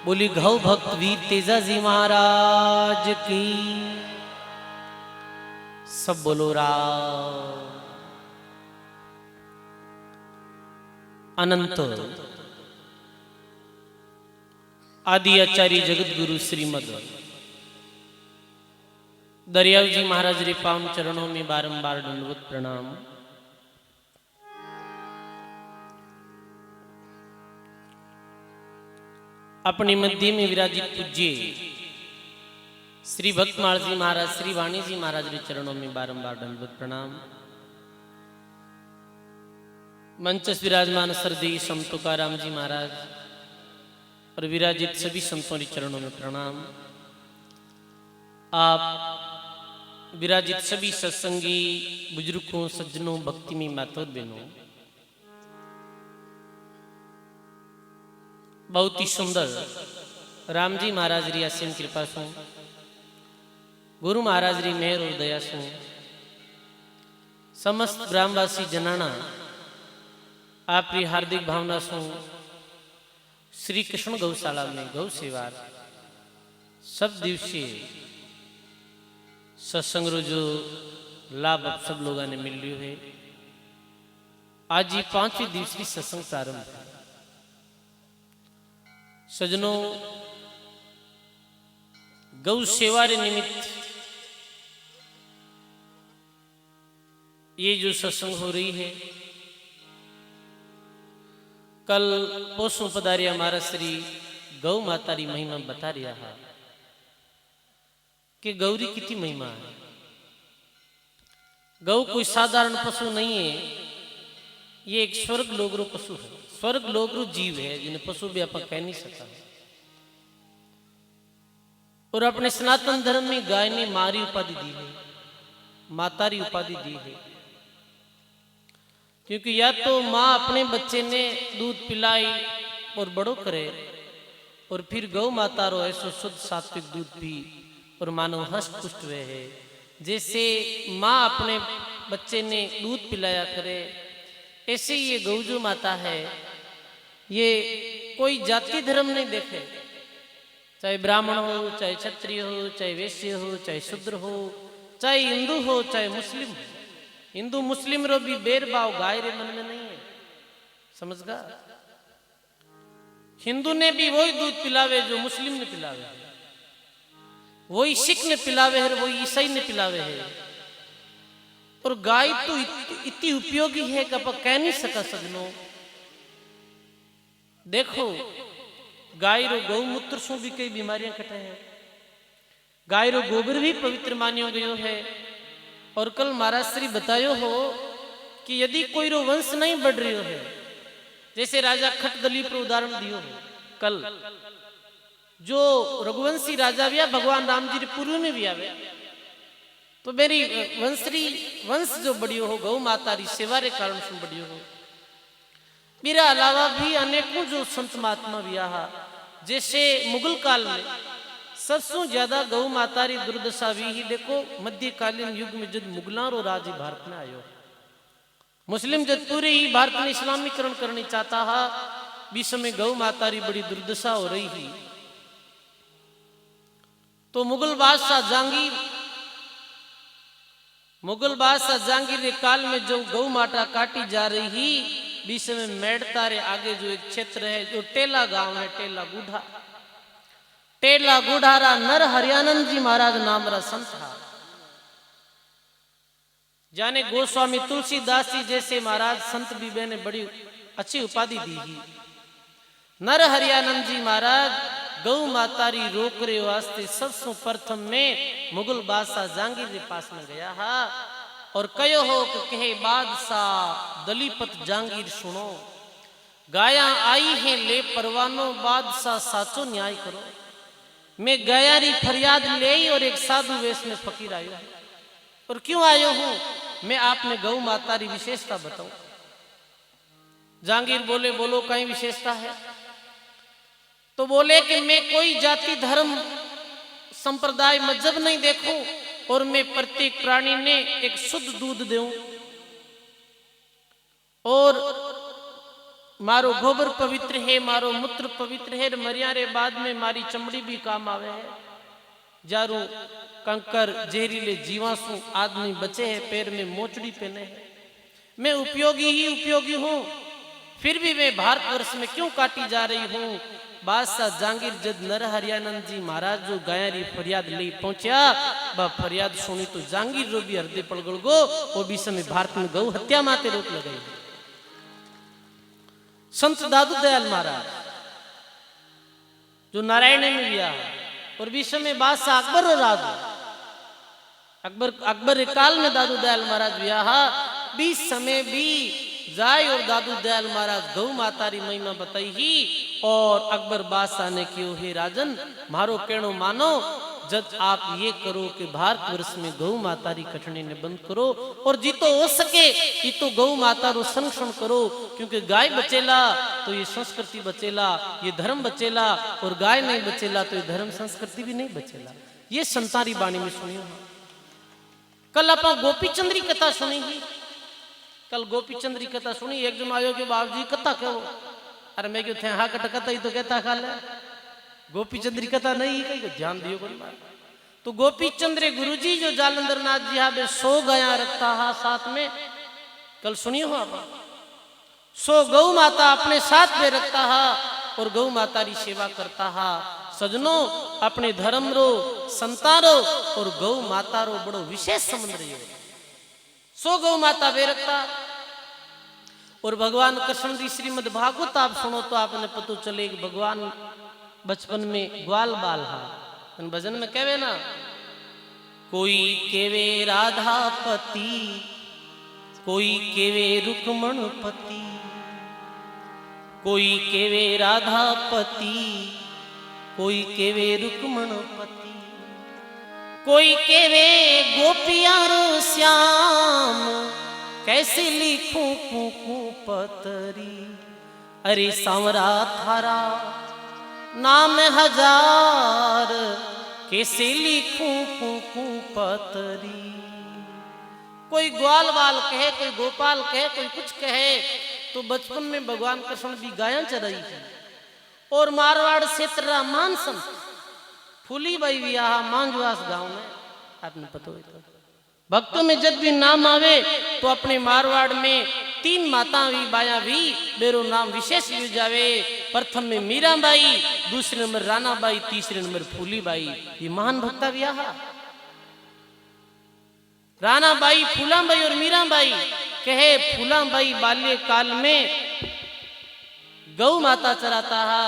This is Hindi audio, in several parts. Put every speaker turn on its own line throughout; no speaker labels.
बोली घौ भक्त वीर तेजा जी महाराज की। सब बोलो राम। अनंत आदि आचार्य जगत गुरु श्रीमद दरियाव जी महाराज रे पावन चरणों में बारंबार दंडवत प्रणाम। अपने मध्य में विराजित पूज्य श्री भक्तमाल जी महाराज, श्री वाणी जी महाराज रे चरणों में बारंबार दंडवत प्रणाम। मंच विराजमान सरदेई संत तुकाराम जी महाराज और विराजित सभी संतों के चरणों में प्रणाम। आप विराजित सभी सत्संगी बुजुर्गों, सज्जनों, भक्ति में मातों बहनों, बहुत ही सुंदर राम जी महाराज री असीम कृपा सु, गुरु महाराज री मेहर और दया सु, समस्त ब्राह्मवासी जनाना आपकी हार्दिक भावना सु श्री कृष्ण गौशाला में गौ सेवा सब दिवसीय सत्संग रो जो लाभ अब सब लोगों ने मिल लियो है। आज ही 5वीं दिवसीय सत्संग प्रारंभ है। सजनों, गौ सेवा रे निमित्त ये जो सत्संग हो रही है, कल पोसों पधारिया हमारा श्री गौ माता री महिमा बता रहा है कि गौरी कितनी महिमा है। गौ कोई साधारण पशु नहीं है, ये एक स्वर्ग लोगरू पशु है, स्वर्ग लोगरू जीव है जिन्हें पशु भी अपन कह नहीं सकता। और अपने सनातन धर्म में गाय ने मारी उपाधि दी है, मातारी उपाधि दी है, क्योंकि या तो माँ अपने बच्चे ने दूध पिलाई और बड़ो करे और फिर गौ माता रो ऐसो शुद्ध सात्विक दूध पी और मानव हष्ट पुष्ट हुए है। जैसे माँ अपने बच्चे ने दूध पिलाया करे, ऐसे ये गौ जो माता है ये कोई जाति धर्म नहीं देखे, चाहे ब्राह्मण हो, चाहे क्षत्रिय हो, चाहे वैश्य हो, चाहे शूद्र हो, चाहे हिंदू हो, चाहे मुस्लिम हो। हिंदू मुस्लिम रो भी भेदभाव गाय रे मन में नहीं है, समझ गा। हिंदू ने भी वही दूध पिलावे जो मुस्लिम ने पिलावे, वही सिख ने पिलावे है, वही ईसाई ने पिलावे है। और गाय तो इतनी उपयोगी है कि आप कह नहीं सका सजनों। देखो, गाय रो गौमूत्र से भी कई बीमारियां कटे हैं, गाय रो गोबर भी पवित्र मानियो गयो है। और कल महाराज श्री बतायो हो कि यदि कोई रो वंश नहीं बढ़ रही है, जैसे राजा खटदली पर उदाहरण दियो हो कल, जो रघुवंशी राजा भी भगवान राम जी पूर्व में भी आवे, तो मेरी वंश जो बढ़ियो हो गौ माता री सेवा रे कारण से बढ़ियो हो। मेरा अलावा भी अनेकों जो संत महात्मा भी आहा, जैसे मुगल काल में सबसे ज्यादा गौ माता री दुर्दशा भी ही देखो मध्यकालीन युग में जब मुगलों रो राज भारत में आयो, मुस्लिम जब पूरे ही भारत में इस्लामीकरण करनी चाहता है, बीच में गौ माता री बड़ी दुर्दशा हो रही ही। तो मुगल बादशाह जहांगीर के काल में जो गौ माता काटी जा रही ही, बीच में मेड़ता रे आगे जो एक क्षेत्र है जो टेला गांव है, टेला गुढ़ारा नर हरियानंद जी महाराज नाम रा संत है, जाने गोस्वामी तुलसीदास जी जैसे महाराज संत बीबे ने बड़ी अच्छी उपाधि दी ही। नर हरियानंद जी महाराज गौ मातारी रोकरे वास्ते सबसे प्रथम में मुगल बादशाह जहांगीर के पास में गया है और कहो हो कि कहे बादशाह दलीपत जहांगीर सुनो, गाया आई है ले परवानो, बादशाह साचो न्याय करो। मैं गया री फरियाद ले और एक साधु वेश में फकीर आयो हूं। और क्यों आयो हूं, मैं आपने गौ माता री विशेषता बताऊं। जहांगीर बोले, बोलो कई विशेषता है? तो बोले कि मैं कोई जाति धर्म संप्रदाय मजहब नहीं देखूं और मैं प्रत्येक प्राणी ने एक शुद्ध दूध दूं और मारो गोबर पवित्र है, मारो मूत्र पवित्र है, मरिया रे बाद में मारी चमड़ी भी काम आवे है। जारू कंकर जहरीले जीवाणु आदमी बचे हैं, पैर में मोचड़ी पहने हैं। मैं उपयोगी ही उपयोगी हूँ, फिर भी मैं भारतवर्ष में क्यों काटी जा रही हूँ। बादशाह जहांगीर जद नर हरियानंद जी महाराज जो गायरी फरियाद ले पहुंचा, बा फरियाद सुनी तो जहांगीर रो भी हृदय पड़गड़ गो। वो भी समय भारत में गौ हत्या माते रोक लगाई। संत दादू दयाल महाराज जो नारायण में गया, और विश्व में बादशाह अकबर और राज अकबर काल में दादू दयाल महाराज ब्याह। 20 समय भी जाय और दादू दयाल महाराज गौ मातारी महिमा बताई ही। और अकबर बादशाह ने क्यों, हे राजन मारो कहनो मानो, जब आप ये करो कि भारतवर्ष में गौ मातारी कटने ने बंद करो, और जितो हो सके ये तो गौ माता रो संरक्षण करो, क्योंकि गाय बचेला तो ये संस्कृति बचेला, ये धर्म बचेला, और गाय नहीं बचेला तो ये धर्म संस्कृति भी नहीं बचेला। ये संतारी बाणी में सुनियो। कल आप गोपीचंद की कथा सुनी ही, कल गोपीचंद की कथा सुनी। एक जन आयो कि बाबू जी कथा कहो, अरे मैं क्यों थे हाँ कथा ही तो कहता खाल है, गोपीचंद की कथा नहीं कही, ध्यान दियो कोई बात। तो गोपीचंद्र गुरुजी जो जालंधर नाथ जी हाँ 100 गाया रखता हा साथ में, कल सुनिए हो आप। 100 गौ माता अपने साथ में रखता हा और गौ माता की सेवा करता हा। सजनों अपने धर्म रो, संतारो और गौ माता रो बड़ो विशेष संबंध रही है। 100 गौ माता वे रखता। और भगवान कृष्ण जी श्रीमद भागवत आप सुनो तो आपने पता चले कि भगवान बचपन में ग्वाल बाल हा। भजन में कहवे ना, कोई केवे राधापति, कोई केवे रुक्मणपति, कोई केवे राधापति, कोई केवे रुक्मणपति, कोई केवे गोपियारो श्याम, कैसे लिखूं कुकू पतरी। अरे सांवरा थारा नाम 1000, कैसे लिखूं कुकू पतरी। कोई ग्वाल बाल कहे, कोई गोपाल कहे, कोई कुछ कहे। तो बचपन में भगवान कृष्ण भी गायें चराई थी। और मारवाड़ क्षेत्र मानसन फूली बाई वियाह मांझवास गांव में, आपने पता हो तो भक्तों में जब भी नाम आवे तो अपने मारवाड़ में 3 माता भी बाया भी बेरो नाम विशेष लियो जावे। प्रथम में मीराबाई, दूसरे नंबर रानाबाई, तीसरे नंबर फूलीबाई। ये महान भक्ता वियाह रानाबाई, फूलाबाई और मीराबाई। कहे फूलाबाई बाल्य काल में गौ माता चराता हा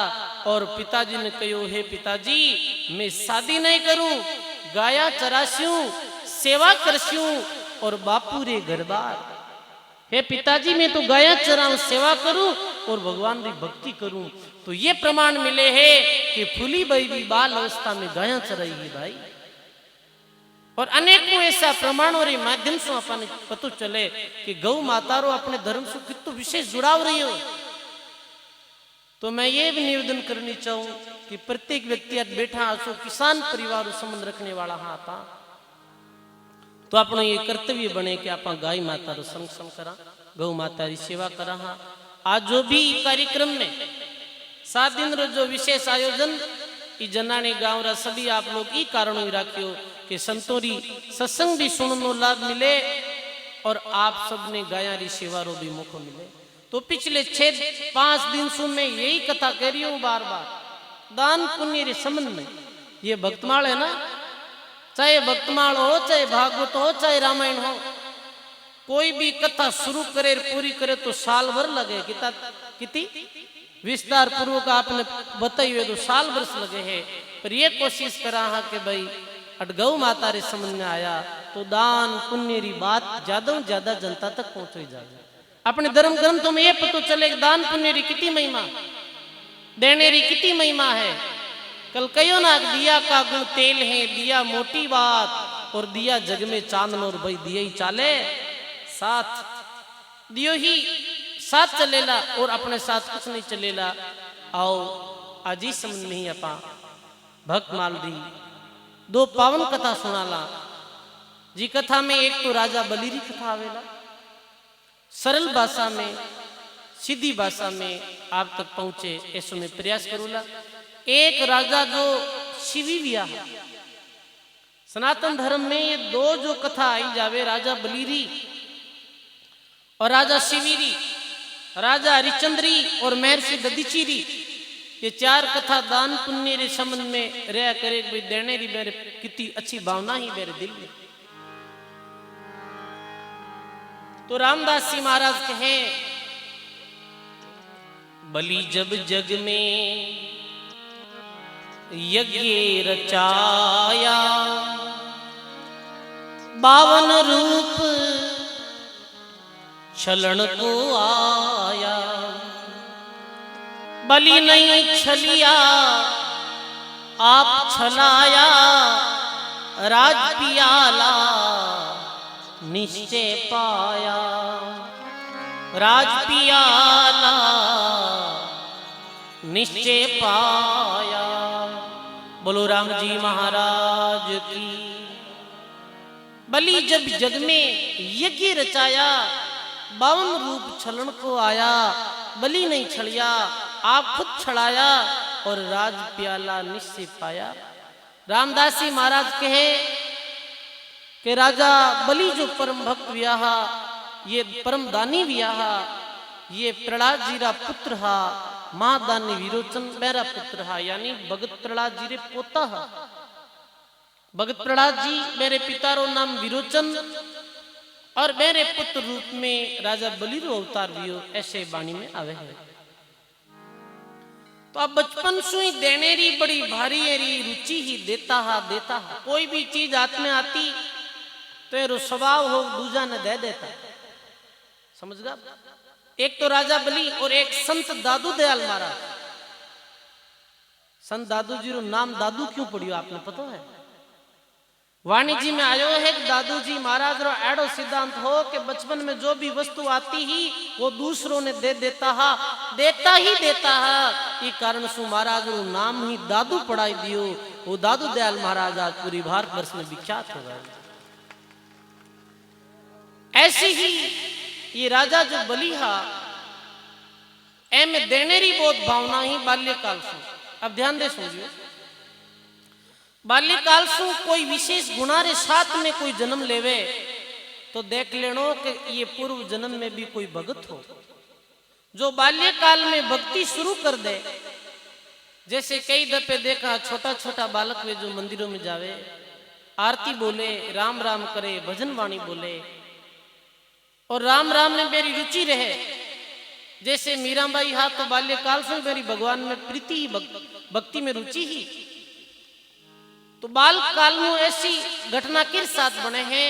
और पिताजी ने कहो, हे पिताजी मैं शादी नहीं करूं, गाया चरास्यूं, सेवा करस्यूं और बापू रे गरबार। हे पिताजी मैं तो गाया चराऊं, सेवा करूं और भगवान की भक्ति करूं। तो ये प्रमाण मिले हैं कि फूलीबाई भी बाल अवस्था में गाया चराई है भाई। और अनेकों ऐसा प्रमाणों के माध्यम से अपन पता चले कि गौ माता रो अपने धर्म से कितना विशेष जुड़ाव रही हो। तो मैं ये भी निवेदन करनी चाहूं कि प्रत्येक व्यक्ति आज बैठा आसो किसान परिवार संबंध रखने वाला हाँ था, तो अपना ये कर्तव्य बने कि आप गाय माता रो संरक्षण करा, गौ माता की सेवा करा। हाँ आज जो भी कार्यक्रम में 7 दिन रो जो विशेष आयोजन जनाने गांव रा सभी आप लोग ई कारण ही राखियो कि संतोरी सत्संग भी सुनने लाभ मिले और आप सबने गाया री सेवा रो भी मौका मिले। तो पिछले 6-5 दिन से मैं यही कथा कह रही हूँ बार बार, दान पुण्य के संबंध में। ये भक्तमाल है ना, चाहे भक्तमाल हो, चाहे भागवत हो, चाहे रामायण हो, कोई भी कथा शुरू करे पूरी करे तो साल भर लगे। कितनी विस्तार पूर्वक आपने बताई हुए तो साल वर्ष लगे हैं। पर ये कोशिश करा हा कि भाई गौ माता रे समझ में आया तो दान पुण्य री बात ज्यादा से ज्यादा जनता तक पहुंचाई जाए। अपने धर्म ग्रंथों में ये पता चले दान पुण्य री कितनी महिमा, देने री कितनी महिमा है। कल कहो ना दिया का गुण तेल है, दिया मोटी बात और दिया जग में चांदन, और भाई दिया ही चाले साथ, दियो ही साथ चलेला और अपने साथ कुछ नहीं चलेला। आओ आज ही समझ में ही अपा भक्त माल दी 2 पावन कथा सुनाला। जी कथा में एक तो राजा बलि री कथा आवेला, सरल भाषा में सीधी भाषा में आप तक पहुंचे ऐसो मैं प्रयास करूंगा। एक राजा जो शिवी विया, सनातन धर्म में ये दो जो कथा आई जावे, राजा बलीरी और राजा शिवीरी, राजा हरिचंद्री और महर्षि दधीचीरी, ये चार कथा दान पुण्य रे संबंध में रहा करे। भाई देने री मेरे कितनी अच्छी भावना ही मेरे दिल में। तो रामदास जी महाराज कहे, बलि जब जग में यज्ञ रचाया, 52 रूप छलन को आया। बलि नहीं छलिया आप छलाया, राज पियाला निश्चय पाया। राज पियाला निश्चय पाया। बोलो राम जी महाराज की। बलि जब जग में यज्ञ रचाया, 52 रूप छलन को आया। बलि नहीं छलिया आप खुद छड़ाया, और राज प्याला निश्चय पाया। रामदास जी महाराज कहे कि राजा बलि जो परम भक्त वियाहा, ये परम दानी वियाहा, ये प्रहलाद जी रा पुत्र हा, महादानी विरोचन मेरा पुत्र हा, यानी भगत प्रहलाद जी रे पोता हा। भगत प्रहलाद जी मेरे पिता रो नाम विरोचन, और मेरे पुत्र रूप में राजा बलि रो अवतार वियो, ऐसे वाणी में आवे है। तो अब बचपन से ही देने री बड़ी भारी री रुचि ही देता हा। कोई भी चीज हाथ में आती तो ये स्वभाव हो दूजा ने दे देता, समझ गया। एक तो राजा बलि और एक संत दादू दयाल महाराज। संत दादू जी रो नाम दादू क्यों पड़ियो आपने पता है? वाणी जी में आयो है कि दादू जी महाराज रो एडो सिद्धांत हो कि बचपन में जो भी वस्तु आती ही वो दूसरों ने दे देता हा, देता ही देता है। ये कारण सु महाराज रो नाम ही दादू पढ़ाई दियो। वो दादू दयाल महाराज आज पूरी भारतवर्ष में विख्यात हो गए। ऐसी ही ये राजा जो बलि हा, एम देने री बहुत भावना ही बाल्यकाल से। अब ध्यान दे सुनियो, बाल्यकाल से कोई विशेष गुणा रे साथ में कोई जन्म लेवे तो देख लेनो कि ये पूर्व जन्म में भी कोई भगत हो जो बाल्यकाल में भक्ति शुरू कर दे। जैसे कई दफे देखा छोटा छोटा बालक वे जो मंदिरों में जावे, आरती बोले, राम राम करे, भजन वाणी बोले, और राम राम में मेरी रुचि रहे। जैसे मीराबाई हा तो बाल्यकाल से मेरी भगवान में प्रीति ही, भक्ति में रुचि ही। तो बाल काल में ऐसी घटना के साथ बने हैं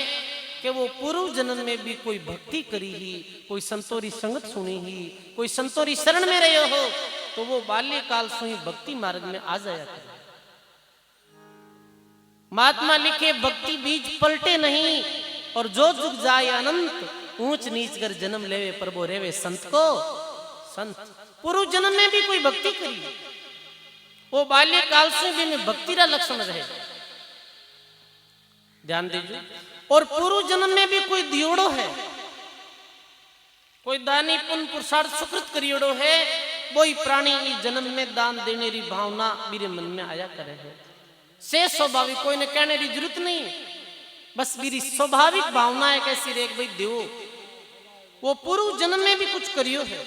कि वो पूर्व जन्म में भी कोई भक्ति करी ही, कोई संतोरी संगत सुनी ही, कोई संतोरी शरण में रहे हो तो वो बाल्यकाल से ही भक्ति मार्ग में आ जाया करे। महात्मा लिखे भक्ति बीज पलटे नहीं, और जो जुग जाए अनंत, ऊंच नीच कर जन्म लेवे प्रभु रेवे संत को संत। पूर्व जन्म में भी कोई भक्ति करी, वो बाल्यकाल से भी में भक्ति का लक्षण रहे, ध्यान दीजिए। और पूर्व जन्म में भी कोई दियोड़ो है, कोई दानी पुण्य पुरुषार्थ सुकृत करियोड़ो है, वही प्राणी इस जन्म में दान देने की भावना मेरे मन में आया करे है। से स्वाभाविक, कोई ने कहने की जरूरत नहीं, बस मेरी स्वाभाविक भावना है कैसी रे भाई देव। वो पूर्व जन्म में भी कुछ करियो है।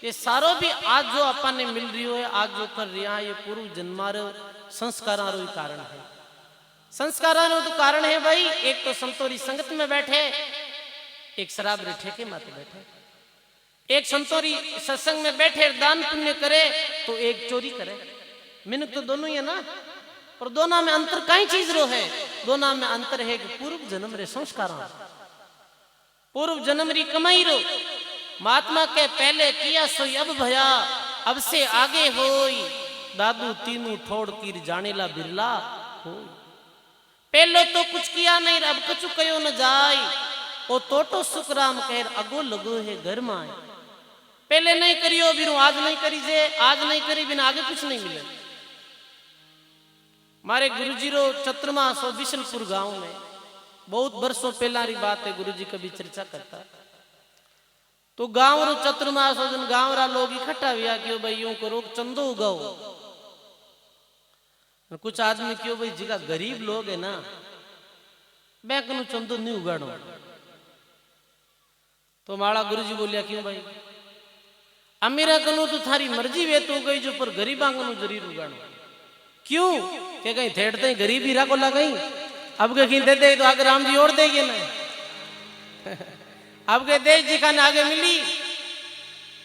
ये सारो भी आज जो अपन ने मिल रही है, आज जो कर रहा है, ये पूर्व जन्मार संस्कारों ही कारण है। संस्कारों तो कारण है भाई, एक तो संतोरी संगत में बैठे, एक शराब रे ठेके माते बैठे, एक संतोरी सत्संग में बैठे दान पुण्य करे तो एक चोरी करे। मिनक तो दोनों ही है ना, पर दोनों में अंतर कई चीज रो है। दोनों में अंतर है कि पूर्व जन्म रे संस्कार, पूर्व जन्म री कमाई रो। महात्मा के पहले किया सोई अब भया, अब से आगे होई, दादू तीनू ठोड़ कीर जानेला बिरला होई। पहले तो कुछ किया नहीं, अब कछु कयो न जाय, ओ टोटो सुखराम कहर अगो लगो है घर माए। पहले नहीं करियो बिनु आज नहीं करी जे, आज नहीं करी बिना आगे कुछ नहीं मिले। मारे गुरुजी रो चतुर्मा सो बिशनपुर गांव में बहुत वर्षों पहला री बात है, गुरुजी कभी चर्चा करता। तो गांव रो चतुर्मास हो जन गांव रा लोग इकट्ठा हुआ कि भाई यूं करो चंदो उगाओ। कुछ आदमी क्यों भाई जिका गरीब लोग है ना बैंक नु चंदो नहीं उगाड़ो। तो माड़ा गुरुजी बोलिया क्यों भाई अमीरा कनु तो थारी मर्जी वे तो गई जो पर गरीबा कनु जरूर उगाड़ो। क्यों के कहीं थेड़ते गरीब ही राको ला गई अब के कहीं दे दे तो आगे राम जी और देंगे ना अब के देश जी का आगे मिली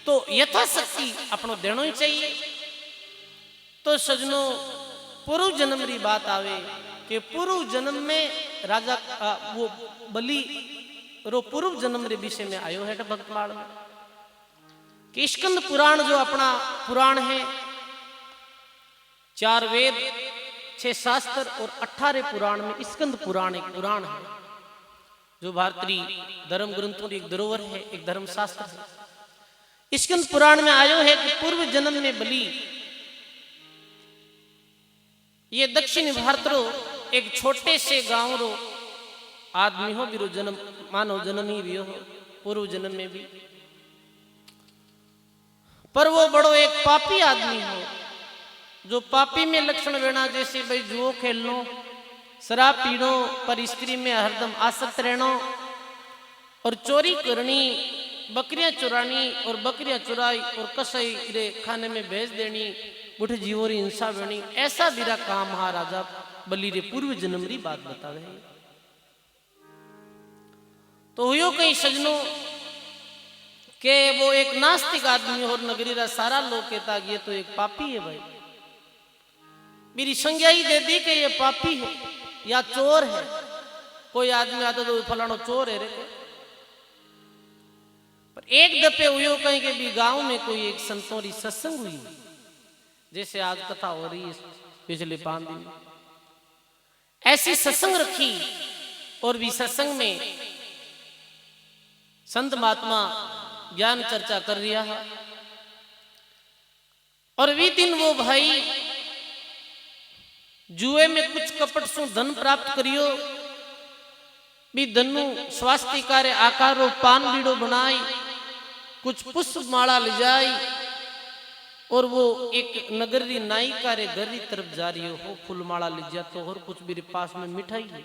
तो यथाशक्ति अपनो देना ही चाहिए। तो सजनों पूर्व जन्म री बात आवे कि पूर्व जन्म में राजा वो बलि रो पूर्व जन्म रे विषय में आयो है भक्तमाल में कि स्कंद पुराण जो अपना पुराण है 4 वेद 6 शास्त्र और 18 पुराण में स्कंद पुराण एक पुराण है जो भारतीय धर्म ग्रंथों की एक धरोहर है, एक धर्म शास्त्र है। स्कंद पुराण में आयो है कि पूर्व जन्म में बलि ये दक्षिण भारत रो एक छोटे से गांव रो आदमी हो बिरो जन्म मानव जन्म ही भी हो पूर्व जन्म में भी पर वो बड़ो एक पापी आदमी हो जो पापी में लक्षण वेणा जैसे भाई जुओ खेलनो शराब पीनो पर स्त्री में हरदम आसक्त रहना और चोरी करनी बकरियां चुरानी और बकरियां चुराई और कसाई रे खाने में भेज देनी बुढ़ जीवों री हिंसा वेणी ऐसा बिरा काम हा राजा बलि रे पूर्व जन्म री बात बता रहे। तो हुयो कहीं सजनों के वो एक नास्तिक आदमी और नगरी रा सारा लोग कहता ये तो एक पापी है भाई मेरी संज्ञा ही दे दी कि ये पापी है या चोर है। कोई आदमी आता तो फलानो चोर है रे पर एक दफे हुयो कहीं के भी गांव में कोई एक संतों री सत्संग हुई जैसे आज कथा हो रही है पिछले 5 दिन ऐसी सत्संग रखी और भी सत्संग में संत महात्मा ज्ञान चर्चा कर रिया है और वी दिन वो भाई जुए में कुछ कपट सु धन प्राप्त करियो भी धनु स्वास्थ्य कार्य आकारो पान बीड़ो बनाई कुछ पुष्प माला ले जाई और वो एक नगरी नाई कार्य गरी तरफ जा रही हो फूल माला ले जा तो और कुछ मेरे पास में मिठाई है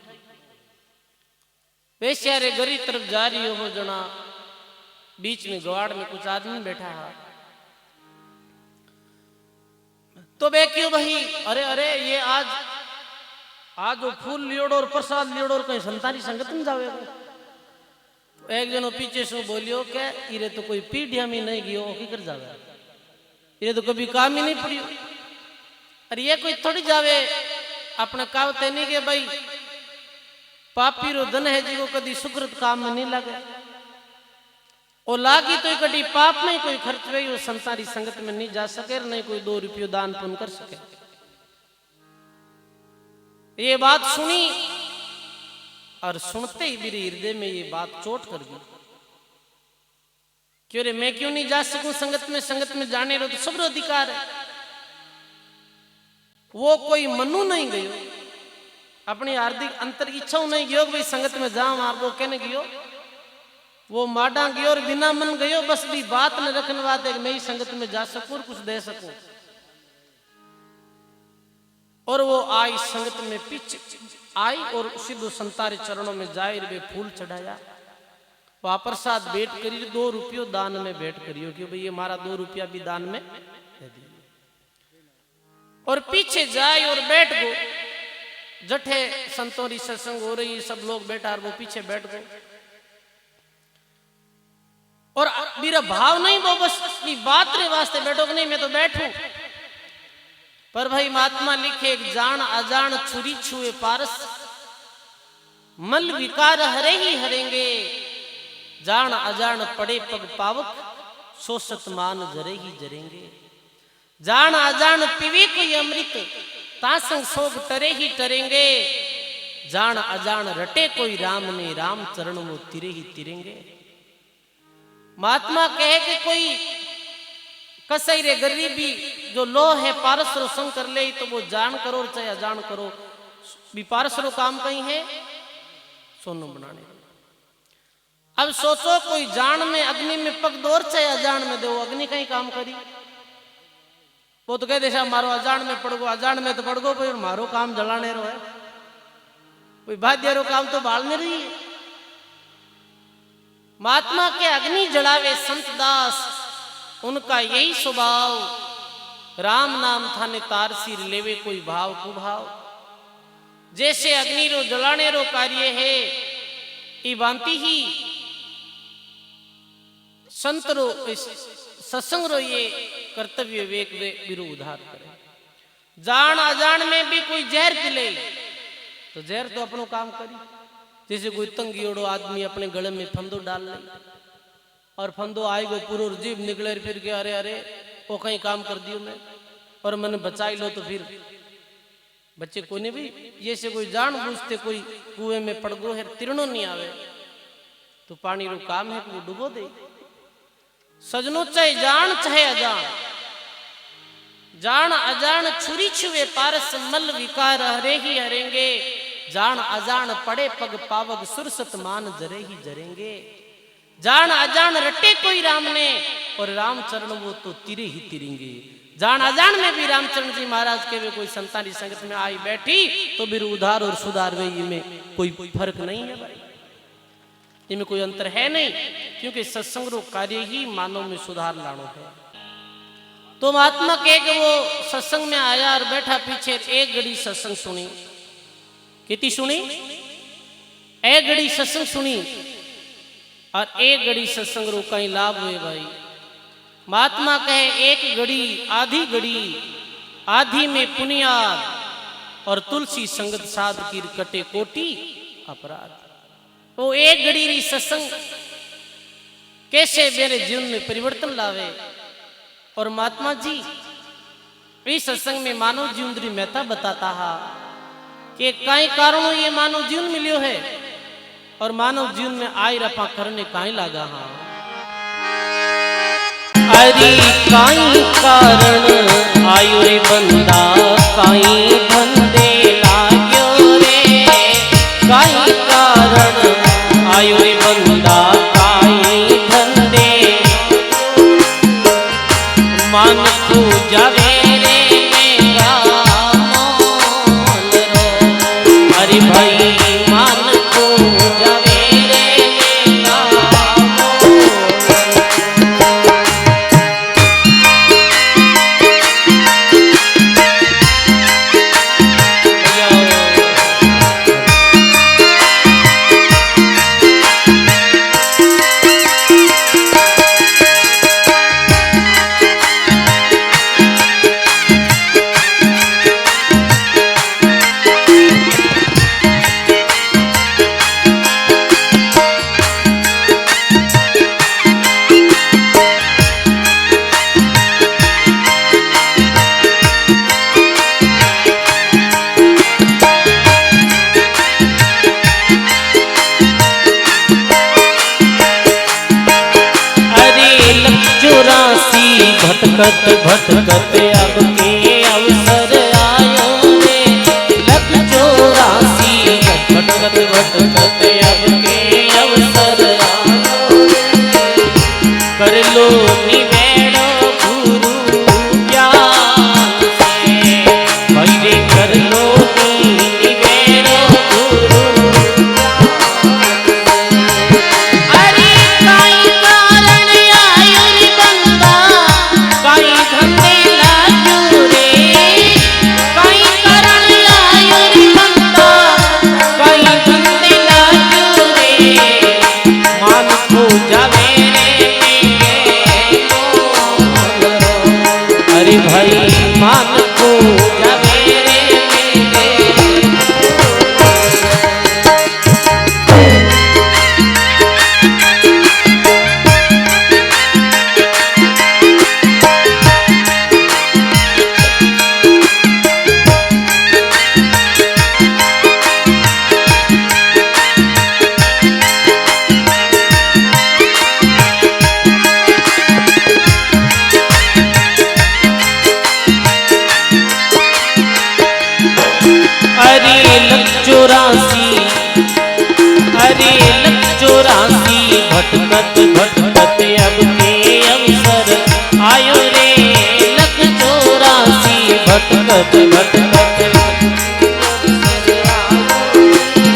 वैसे रे गरी तरफ जा रही हो जना बीच में गवाड़ में कुछ आदमी बैठा है तो बे क्यों भाई अरे अरे ये आज वो फूल लियोड़ो और प्रसाद लियोड़ो और कहीं संतानी संगत में जावे एक जनो पीछे से बोलियो क्या इरे तो कोई पीढ़िया में नहीं गियो की कर जावे ये तो कभी काम ही नहीं पड़ियो अरे ये कोई थोड़ी जावे अपना कावते नहीं के भाई पापी रो धन है जी को कभी सुकृत काम में नहीं लगे और लागी तो कभी पाप में कोई खर्च हुई वो संसारी संगत में नहीं जा सके नहीं कोई 2 रुपये दान पुण्य कर सके। ये बात सुनी और सुनते ही मेरे हृदय में ये बात चोट कर दी क्यों रे मैं क्यों नहीं जा सकूं संगत में जाने रो तो सब अधिकार है। वो कोई मनु नहीं गयो अपनी हार्दिक अंतर इच्छाओं नहीं गयो भाई संगत में जाऊं आप वो कहने गयो वो माडा गयो और बिना मन गयो बस भी बात न रखने बात है कि मैं ही संगत में जा सकूं और कुछ दे सकूं और वो आई संगत में पीछे आई और सिद्धू संतारे चरणों में जाए वे फूल चढ़ाया वहां प्रसाद भेंट करी 2 रुपये दान में भेंट करियो कि भाई ये हमारा 2 रुपया भी दान में दे दिए और पीछे जाए और बैठ गो जठे संतों री सत्संग हो रही सब लोग बैठा और वो पीछे बैठ गो और मेरा भाव नहीं वो बस बात रे वास्ते बैठो कि नहीं मैं तो बैठूं पर भाई महात्मा लिखे एक जान अजान छुरी छुए पारस मल विकार हरे ही हरेंगे जान अजान पड़े पग पावक सोसत मान जरे ही जरेंगे जान अजान पीवे कोई अमृत तासंग सोग टरे ही टरेंगे जान अजान रटे कोई राम ने राम चरण वो तिरे ही तिरेंगे। महात्मा कहे कि कोई कसई रे गरीबी जो लो है पारस रो संग कर ले तो वो जान करो चाहे अजान करो भी पारस रो काम कहीं है सोनो बनाने अब सोचो कोई जान में अग्नि में पग दौर चाहे अजान में दो अग्नि कहीं काम करी। वो तो कह दे मारो अजान में पड़गो, अजान में तो पड़गो भाई मारो काम जलाने रो है, कोई बाध्य रो काम तो बालने रही है। महात्मा के अग्नि जलावे संत दास, उनका यही स्वभाव। राम नाम थाने तार सिर लेवे कोई भाव कुभाव। जैसे अग्नि रो जलाने रो कार्य है, ई भांति ही संत रो सत्संग रो ये कर्तव्य वेक वे बिरु उधार करे। जान अजान में भी कोई जहर पिले तो जहर तो अपनो काम करी। जैसे कोई तंगियोड़ो आदमी अपने गले में फंदो डाल ले और फंदो आएगो पूरा जीव निकले फिर के अरे अरे वो कहीं काम कर दियो मैं और मैंने बचाई लो, तो फिर बच्चे को नहीं भी जैसे कोई जान बूझते कोई कुएं में पड़ गो है तिरणो नहीं आवे तो पानी रो काम है कि वो डुबो दे। सजनो चाहे जान चाहे अजान, जान अजान छुरी छुए पारस मल विकार हरे ही हरेंगे। जान अजान पड़े पग पावग सुरसत मान जरे ही जरेंगे। जान अजान रटे कोई राम ने और राम चरण वो तो तिरे ही तिरेंगे। जान अजान में भी रामचरण जी महाराज के वे कोई संतानी संगत में आई बैठी तो भी उधार और सुधार वे में कोई फर्क नहीं है भाई, इनमें कोई अंतर है नहीं, क्योंकि सत्संग रो कार्य ही मानव में सुधार लानो है। तो महात्मा के वो सत्संग में आया और बैठा पीछे एक घड़ी सत्संग सुनी। कितनी सुनी? एक घड़ी सत्संग सुनी और एक घड़ी सत्संग रो कहीं लाभ हुए भाई। महात्मा कहे एक घड़ी आधी घड़ी आधी में पुनियाद और तुलसी संगत साध की कटे कोटि अपराध। वो एक घड़ी री सत्संग कैसे मेरे जीवन में परिवर्तन लावे। और महात्मा जी इस सत्संग में मानव जीवन की महत्ता बताता है कि कई कारणों ये मानव जीवन मिलियो है और मानव जीवन में आई रपा करने कहीं लगा। हाँ अरे कई कारण आयु रे बंदा कई धंधे लाग्यो रे। कई कारण आयु रे बंदा कई धंधे मन को जावे रे मेरा मोल रो। अरे भाई मन को जावे रे मेरा मोल। भटकत भटकत अब के अवसर आयो रे। लख 84 भटकत भटकत अब के अवसर आयो रे। कर लो निबेड़ो गुरु ज्ञान से भाई रे, कर लो निबेड़ो गुरु मान को जावे रे मेरे। अरे लख 84 घट घट घट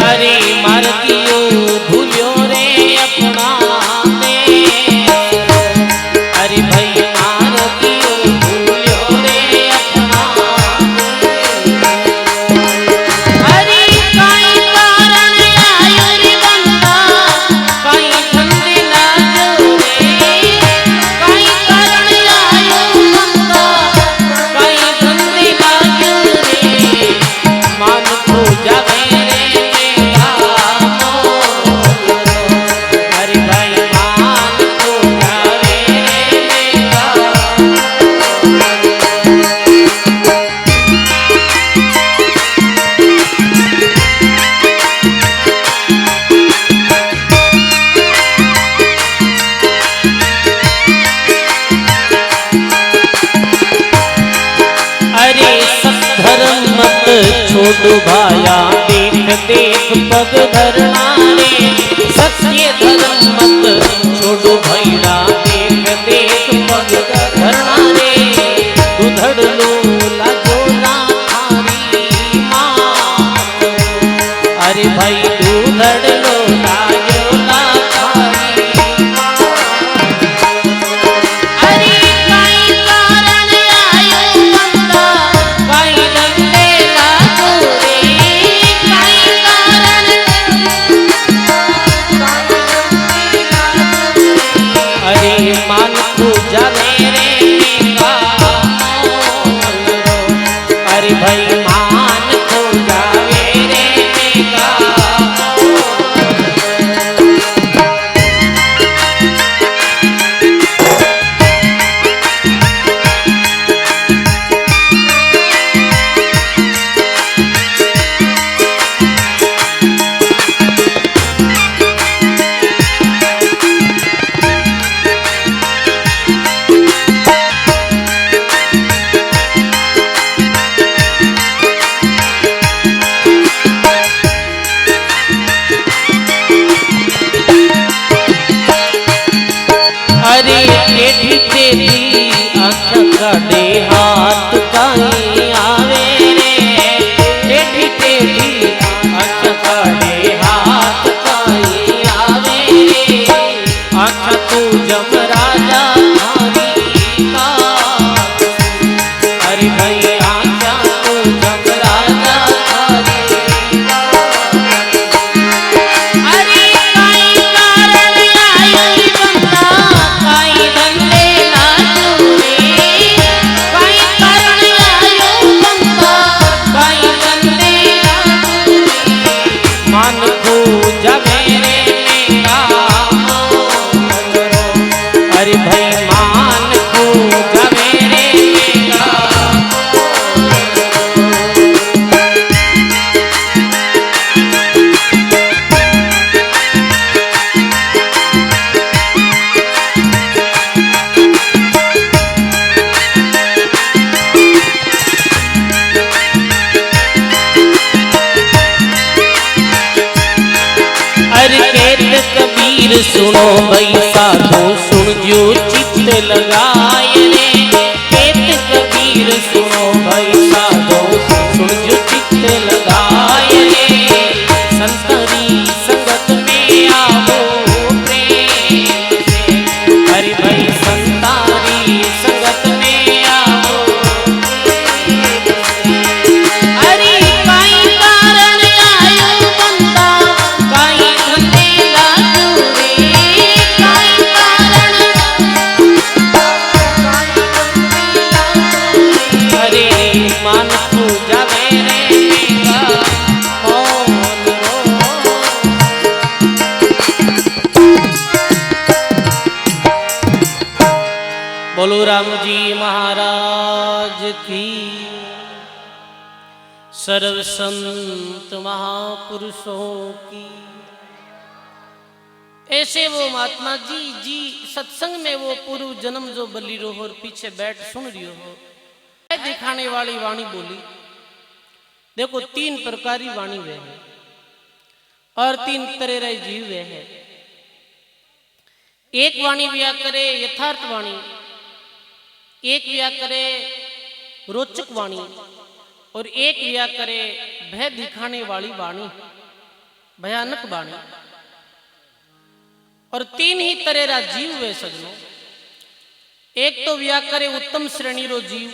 अरे मार्गियो भूल्यो रे अपना अरे भाई मार्गियो भूल्यो रे अपना अरे काई कारण आयो रे बंदा काई धंधे लाजो रे काई कारण आयो बंदा काई धंधे लाजो रे मान खो जावे छोड़ो भाया देख देख पग धरना रे सत्य धर्म मत छोड़ो भैया देख देख पग धरना रे उधड़ लो लागो ना थारी मां अरे भाई उधड़ लो लागो ना थारी मां अरे काई कारण आयो बंदा काई धंधे मान को जावे रे अरे भाई मान को जावे रे अरे टेढ़ी टेढ़ी आँख काटे हाथ काई आवे रे टेढ़ी टेढ़ी आँख काटे हाथ काई आवे रे आँख तू जम राजा थारी का अरे भाई आँख तू जम राजा थारी का अरे काई कारण आयो बंदा काई धंधे लाजो रे काई कारण आयो बंदा काई धंधे लाजो रे मान को जावे रे अरे भाई मान को जावे रे कबीर सुनो भाई साधो सुन जो चित्त लगाए रे केत कबीर सुनो भाई साधो सुन जो चित्त लगाए रे संतरी संगत में आओ प्रेम से हरि भाई संतारी संगत में आओ अरे काई कारण आयो बंदा काई धंधे मान को जावे रे बोलो राम जी महाराज की सर्व संत महापुरुषों की। ऐसे वो महात्मा जी सत्संग में वो पूर्व जन्म जो बली रहो और पीछे बैठ सुन रही हो दिखाने वाली वाणी बोली। देखो तीन प्रकार की वाणी वे है और तीन तरह जीव वे है। एक वाणी व्या करे यथार्थ वाणी, एक व्या करे रोचक वाणी और एक या करे भय दिखाने वाली वाणी, भयानक वाणी। और तीन ही तरह रा जीव वे सजनो। एक तो व्या करे उत्तम श्रेणी रो जीव,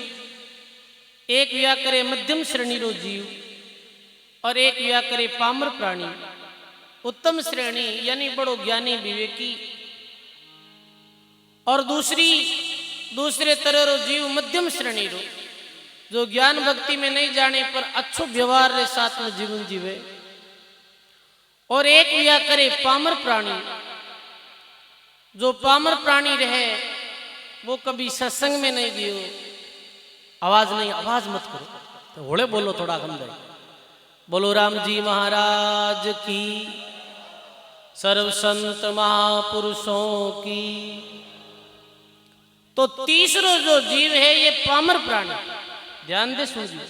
एक व्या करे मध्यम श्रेणी रो जीव, और एक व्या करे पामर प्राणी। उत्तम श्रेणी यानी बड़ो ज्ञानी विवेकी, और दूसरे तरह रो जीव मध्यम श्रेणी रो, जो ज्ञान भक्ति में नहीं जाने पर अच्छो व्यवहार रे साथ में जीवन जीवे। और एक व्या करे पामर प्राणी, जो पामर प्राणी रहे वो कभी सत्संग में नहीं दियो। आवाज मत करो, तो होले बोलो, थोड़ा कम दे। बोलो राम जी महाराज की, सर्व संत महापुरुषों की। तो तीसरो जो जीव है ये पामर प्राणी, ध्यान दे सुनिए।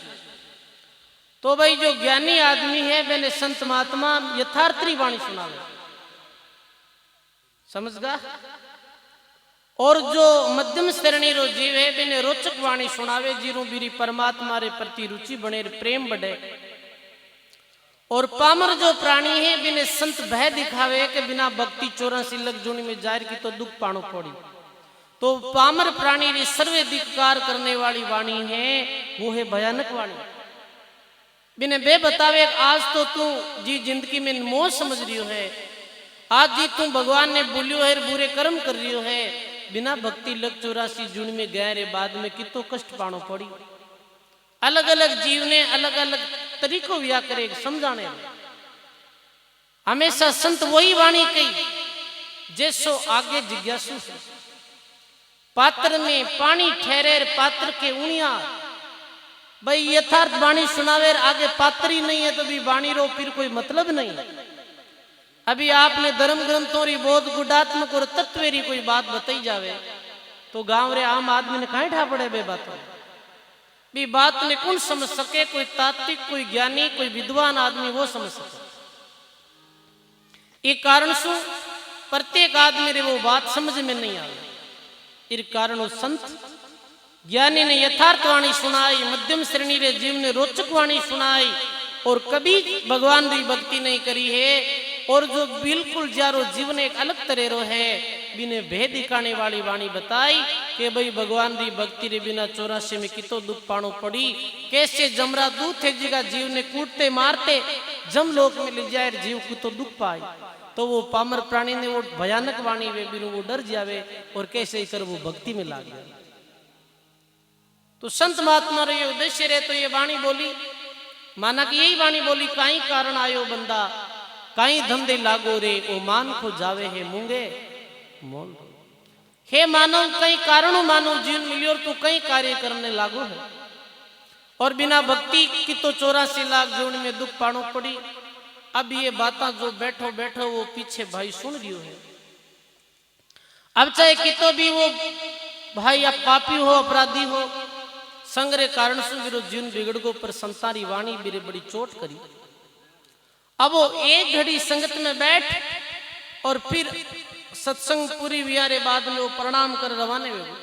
तो भाई जो ज्ञानी आदमी है मैंने संत महात्मा यथार्थी वाणी सुनावे, समझ गा। और जो मध्यम श्रेणी रो जीव है मैंने रोचक वाणी सुनावे, जीरो बीरी परमात्मा रे प्रति रुचि बने, प्रेम बढ़े। और पामर जो प्राणी है बिने संत भय दिखावे के बिना भक्ति 84 लख जूनी में जाहिर की तो दुख पाणो पड़ी। तो पामर प्राणी री सर्वाधिकार करने वाली वाणी है वो है भयानक वाणी। बिने बे बतावे आज तो तू जी जिंदगी में मोह समझ रही है, आज जी तू भगवान ने बोलियो है बुरे कर्म कर रही है, बिना भक्ति लख 84 जून में गए रे बाद में कितो कष्ट पाणो पड़ी। अलग अलग जीव ने अलग अलग तरीकों व्या करे समझाने। हमेशा संत वही वाणी कही जैसो आगे जिज्ञासु। पात्र में पानी ठहरे पात्र के उणिया, भाई यथार्थ वाणी सुनावे आगे पात्र ही नहीं है तो भी वाणी रो फिर कोई मतलब नहीं। अभी आपने धर्म ग्रंथों री बोध गुडात्मक और तत्वेरी कोई बात बताई जावे तो गांव रे आम आदमी ने कहीं ठा पड़े बे बातों भी बात ने कौन समझ सके, कोई तात्विक कोई ज्ञानी कोई विद्वान आदमी वो समझ सके। ये कारण सु प्रत्येक आदमी रे वो बात समझ में नहीं आवे। इस कारण वो संत ज्ञानी ने यथार्थ वाणी सुनाई, मध्यम श्रेणी रे जीव ने रोचक वाणी सुनाई, और कभी भगवान की भक्ति नहीं करी है। और जो बिल्कुल जारो जीवन एक अलग तरह रो है बिने भेद दिखाने वाली वाणी बताई कि भाई भगवान की भक्ति रे बिना 84 में कितो दुख पाणो पड़ी। कैसे जमरा दूत थे जिगा जीव ने कूटते मारते जम लोक में ले जाए जीव को तो दुख पाए। तो वो पामर प्राणी ने वो भयानक वाणी वे बिनु वो डर जावे और कैसे ही कर वो भक्ति में लाग जाए। तो संत महात्मा रे ये उद्देश्य रहे तो ये वाणी बोली, माना कि यही वाणी बोली काई कारण आयो बंदा काई धंधे लागो रे ओ मान को जावे है मूंगे मोल। हे मानव कई कारणों मानव जीवन मिलियो तो कई कार्य करने लागो है और बिना भक्ति की तो 84 लाख जीवन में दुख पाणो पड़ी। अब ये बातें जो बैठो बैठो वो पीछे भाई सुन रियो है। अब चाहे कितो भी वो भाई आप पापी हो अपराधी हो संग्रह कारण से मेरे जीवन बिगड़ गो पर संसारी वाणी मेरे बड़ी चोट करी। अब वो एक घड़ी संगत में बैठ और फिर सत्संग पूरी विहारे बाद में वो प्रणाम कर रवाने हुए।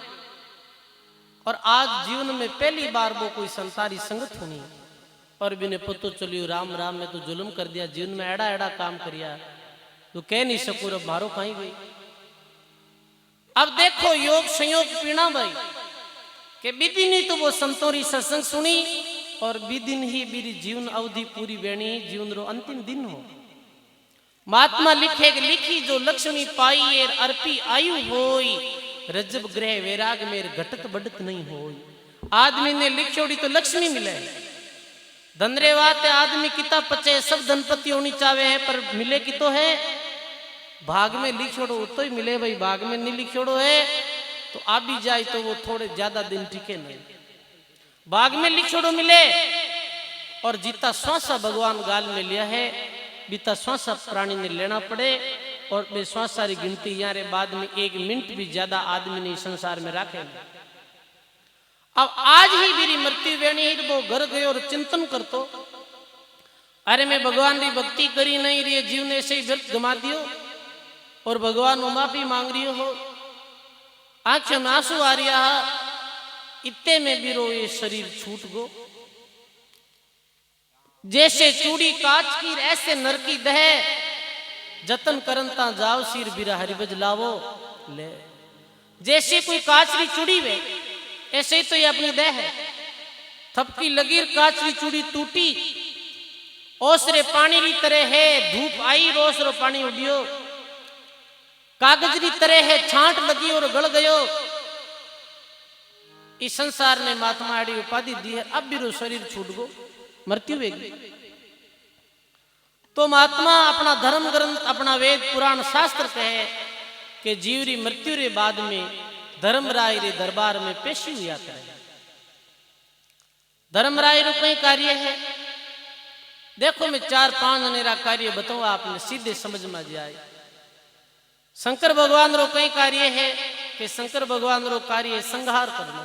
और आज जीवन में पहली बार वो कोई संसारी संगत होनी और बिने पतो चलियो राम राम में तो जुल्म कर दिया, जीवन में एड़ा एड़ा काम करिया तो कह नहीं सकूं अब मारो कहीं गई। अब देखो योग संयोग पीना भाई के विधि नहीं तो वो संतोरी सत्संग सुनी और विदिन ही मेरी जीवन अवधि पूरी बेणी जीवन रो अंतिम दिन हो। महात्मा लिखे लिखी जो लक्ष्मी पाई एर अर्पी आयु होई रजब ग्रह वैराग मेर घटत बढ़त नहीं होई। आदमी ने लिखोड़ी तो लक्ष्मी मिले, धनरे बात है आदमी किता पचे सब धनपति होनी चाहे है पर मिले की तो है भाग में लिखोड़ो तो ही मिले भाई, भाग में नहीं लिखोड़ो है तो आ भी जाए तो वो थोड़े ज्यादा दिन टिके नहीं। बाग में लिखोड़ो मिले और जीता श्वासा भगवान गाल में लिया है, बीता श्वासा प्राणी ने लेना पड़े और वे श्वासा री गिनती यहाँ रे बाद में 1 मिनट भी ज्यादा आदमी ने संसार में रखे। अब आज ही मेरी मृत्यु वेणी ही वो घर गए और चिंतन कर तो अरे मैं भगवान की भक्ति करी नहीं रही जीव ने ऐसे ही व्यर्थ गमा दियो और भगवान माफी मांग रही हो, आंखों में आंसू आ रहा इतने में भी रो ये शरीर छूट गो। जैसे चूड़ी काच की ऐसे नर की दह, जतन करनता जाओ सिर बिरा हरिबज लावो ले। जैसे कोई काचरी चूड़ी वे, ऐसे ही तो ये अपनी दह है। थपकी लगीर काचरी चूड़ी टूटी, ओसरे पानी री तरह है, धूप आई रोसरो पानी उड़ियो। कागज री तरह है, छांट लगी और गल गयो। इस संसार ने महात्मा आड़ी उपाधि दी है, अब भी रो शरीर छूट गो, मृत्यु वेगी। तो महात्मा अपना धर्म ग्रंथ, अपना वेद पुराण शास्त्र कहे कि जीव री मृत्यु रे बाद में धर्मराय रे दरबार में पेशी हुआ करे। धर्मराय रो कई कार्य है, देखो मैं 4-5 अनेरा कार्य बताऊं, आपने सीधे समझ में जाए। शंकर भगवान रो कई कार्य है कि शंकर भगवान रो कार्य है संहार करना।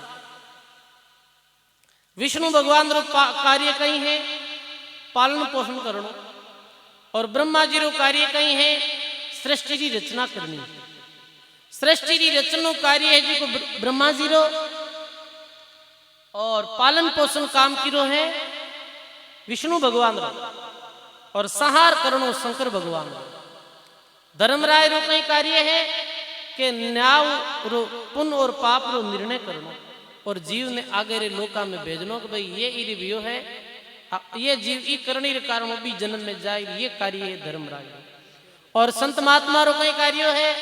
विष्णु भगवान रो कार्य कई है पालन पोषण करना। और ब्रह्मा जी रो कार्य कई है सृष्टि की रचना करनी। सृष्टि की रचना कार्य है जी को ब्रह्मा जी रो, और पालन पोषण काम की रो है विष्णु भगवान रो, और संहार करणो शंकर भगवान रो। धर्मराय रो कई कार्य है कि न्याय रो पुण्य और पाप रो निर्णय करना, और जीव ने आगे रे लोका में भेजनो कि भाई ये इरी वियो है, ये जीव ई करणी रे कारण भी जन्म में जाए, ये कार्य है धर्मराय। और संत महात्मा रो कई कार्य है,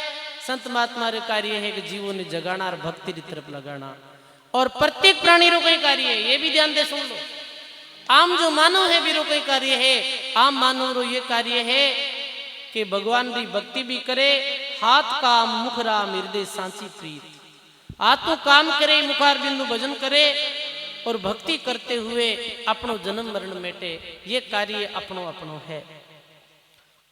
संत महात्मा रे कार्य है कि जीवों ने जगाना और भक्ति की तरफ लगाना। और प्रत्येक प्राणी रो कई कार्य है, ये भी ध्यान दे सुन लो। आम जो मानव है वीरो कई कार्य है, आम मानव रो ये कार्य है कि भगवान की भक्ति भी करे, हाथ काम मुख राम हृदय सांची प्रीत। हाथों काम करे, मुखार बिंदु भजन करे, और भक्ति करते हुए अपनो जन्म मरण मेटे, ये कार्य अपनो अपनो है।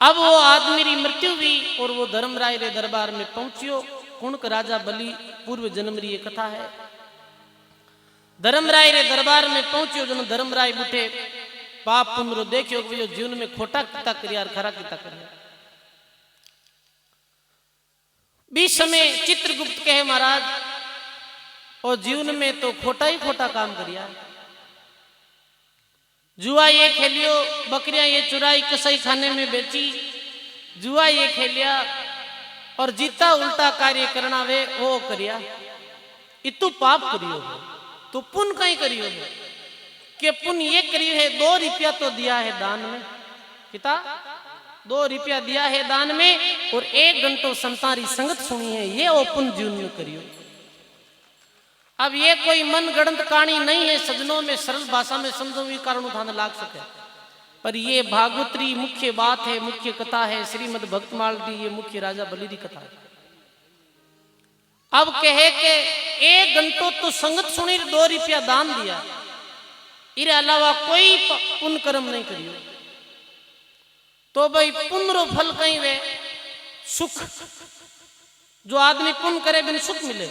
अब वो आदमी री मृत्यु हुई और वो धर्मराय रे दरबार में पहुंचियो। कुणक राजा बलि पूर्व जन्म री ये कथा है। धर्मराय रे दरबार में पहुंचियो, जन धर्मराय बुठे पाप पुण्य रो देखियो कि जो जीवन में खोटा किता करिया और खरा किता करे। बीच समय चित्रगुप्त कहे महाराज, और जीवन में तो खोटा ही खोटा काम करिया। जुआ ये खेलियो, बकरियां ये चुराई कसाई खाने में बेची, जुआ ये खेलिया, और जीता उल्टा कार्य करना वे वो करिया। इतु पाप करियो है, तो पुण्य कहीं करियो है कि पुण्य ये करियो है, 2 रुपया तो दिया है दान में, किता 2 रुपया दिया है दान में, और 1 घंटो संतारी संगत सुनी है, ये वो पुण्य जीवन में करियो। अब ये कोई मन गणत कहानी नहीं है सजनों में, सरल भाषा में समझो ये कारण उठाने लाग सके, पर ये भागवतरी मुख्य बात है, मुख्य कथा है। श्रीमद् भक्तमाल की ये मुख्य राजा बलि की कथा है। अब कहे के 1 घंटो तो संगत सुनी, 2 रुपया दान दिया, इरे अलावा कोई पुण्य कर्म नहीं करियो, तो भाई पुण्य रो फल कहीं वे सुख, जो आदमी पुण्य करे बिन सुख मिले,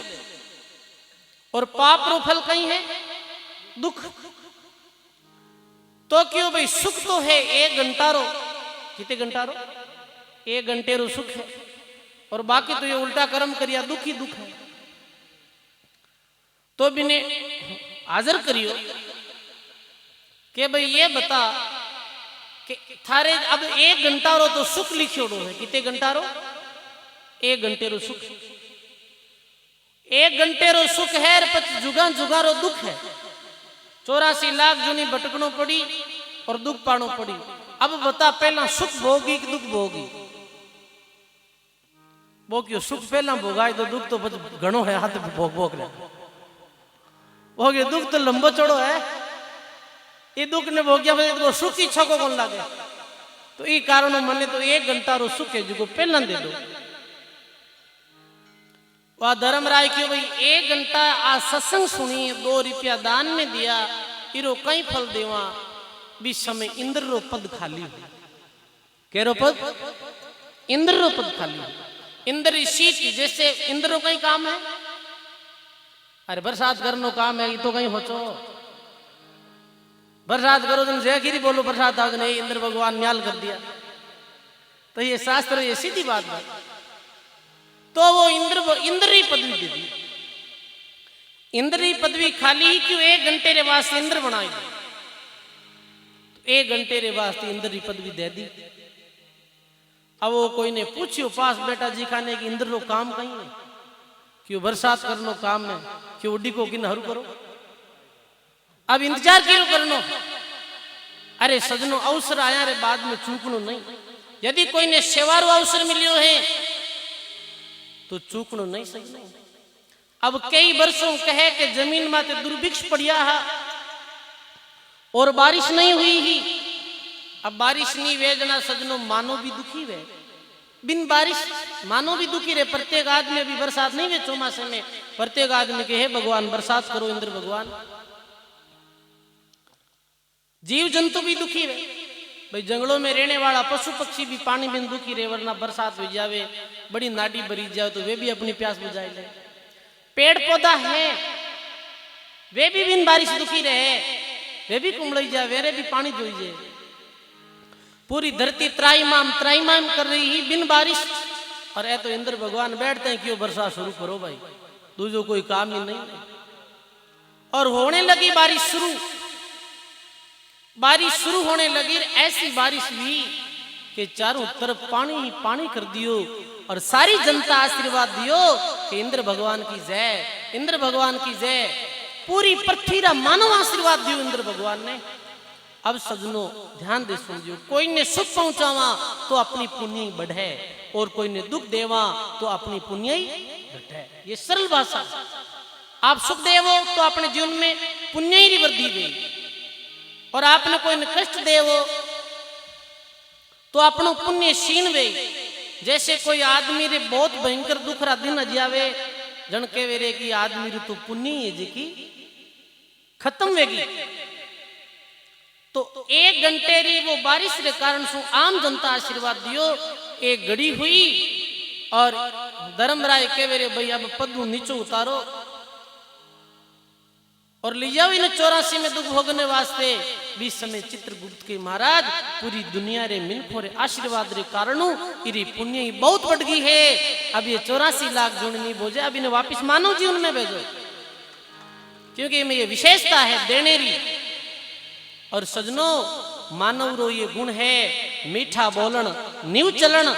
और पाप रो फल कहीं है दुख। तो क्यों भाई सुख तो है 1 घंटा रो, कितने घंटा रो 1 घंटे रो सुख है, और बाकी तो ये उल्टा कर्म करिया दुख ही दुख है। तो बिने हाजिर करियो कि भाई ये बता कि थारे अब 1 घंटा रो तो सुख लिखियो है, कितने घंटा रो 1 घंटे रो सुख, 1 घंटे रो सुख है, 25 जुगा जुगा रो दुख है। 84 लाख जुनी भटकनो पड़ी और दुख पानो पड़ी। अब बता पहला सुख भोगी कि दुख भोगी? भोगियो सुख पहला भोगाए तो दुख तो घणो है, हाथ भोग भोग ले भोगियो दुख तो लंबो चौड़ो है, ये दुख ने भोगिया तो सुख इच्छा को कौन लागे। तो ये कारण मने तो 1 घंटा रो सुख है जो पहला दे दो। वह धर्मराय क्यों भाई 1 घंटा आ सत्संग सुनी, 2 रुपया दान में दिया, इरो कई फल देवा। बीच समय इंद्र रो पद खाली, केरो पद? इंद्र रो पद खाली। इंद्र सीट जैसे इंद्र रो कई काम है, अरे बरसात करनो काम है, ये तो कहीं होचो बरसात करो तुम जय गिरी बोलो बरसात आज नहीं, इंद्र भगवान न्याल कर दिया। तो ये शास्त्र ये सीधी बात है। तो वो इंद्री पदवी दे दी। इंद्री पदवी खाली ही क्यों? 1 घंटे रे वास्ते इंद्र बनाई। 1 घंटे रे वास्ते इंद्र की पदवी दे दी। अब वो कोई ने पूछियो पास बेटा जी खाने की इंद्र रो काम कहीं है, क्यों बरसात करनो काम है, क्यों उड़ी को किन हरू करो, अब इंतजार क्यों करनो। अरे सजनो अवसर आया रे बाद में चूकनो नहीं। यदि कोई ने सेवारो अवसर मिलियो है तो चूकनो नहीं सही नहीं। अब कई वर्षों कहे कि जमीन माते दुर्भिक्ष पड़िया है और बारिश नहीं हुई ही। अब बारिश नहीं वेजना सजनो मानो भी दुखी वे, बिन बारिश मानो भी दुखी रे। प्रत्येक आदमी अभी बरसात नहीं वे चौमासे में, प्रत्येक आदमी के हे भगवान बरसात करो इंद्र भगवान। जीव जंतु भी दुखी वे भाई, जंगलों में रहने वाला पशु पक्षी भी पानी बिन दुखी रहे, वरना बरसात हो जावे बड़ी नाडी भरी जाए तो वे भी अपनी प्यास बुझाए ले। पेड़ पौधा है वे भी बिन बारिश दुखी रहे, वे भी कुमड़ई जाए, वेरे भी पानी जोई जाए। पूरी धरती त्राईमाम कर रही ही बिन बारिश, और ऐ तो इंद्र भगवान बैठते हैं क्यों बरसात शुरू करो भाई, दूजो कोई काम ही नहीं। और होने लगी बारिश शुरू होने लगी, ऐसी बारिश हुई कि चारों तरफ पानी ही पानी कर दियो और सारी जनता आशीर्वाद दियो कि इंद्र भगवान की जय, इंद्र भगवान की जय। पूरी पृथ्वी रा मानव आशीर्वाद दियो इंद्र भगवान ने। अब सजनो ध्यान दे सुनियो, कोई ने सुख पहुंचावा तो अपनी पुण्य ही बढ़े, और कोई ने दुख देवा तो अपनी पुण्य ही घटे। ये सरल भाषा। आप सुख देवो तो अपने जीवन में पुण्य ही वृद्धि दे, और आपने कोई ने कष्ट देवो तो अपनो पुण्य क्षीण वे। जैसे कोई आदमी रे बहुत भयंकर दुख रा दिन अजावे, जन के वे रे की आदमी रे तो पुण्य है जी की खत्म वेगी। तो 1 घंटे री वो बारिश के कारण सु आम जनता आशीर्वाद दियो। एक घड़ी हुई और धर्मराय के वे रे भाई अब पद्दू नीचो उतारो और ले जाओ इन 84 में दुख भोगने वास्ते। बीस समय चित्रगुप्त के महाराज पूरी दुनिया रे मिनखों रे आशीर्वाद रे कारणों इरी पुण्य ही बहुत बढ़ गई है। अब ये 84 लाख जुण नहीं बोझे, अब इन्हें वापिस मानव जीवन में भेजो, क्योंकि इनमें ये विशेषता है देने री। और सजनो मानव रो ये गुण है मीठा बोलन, न्यू चलन,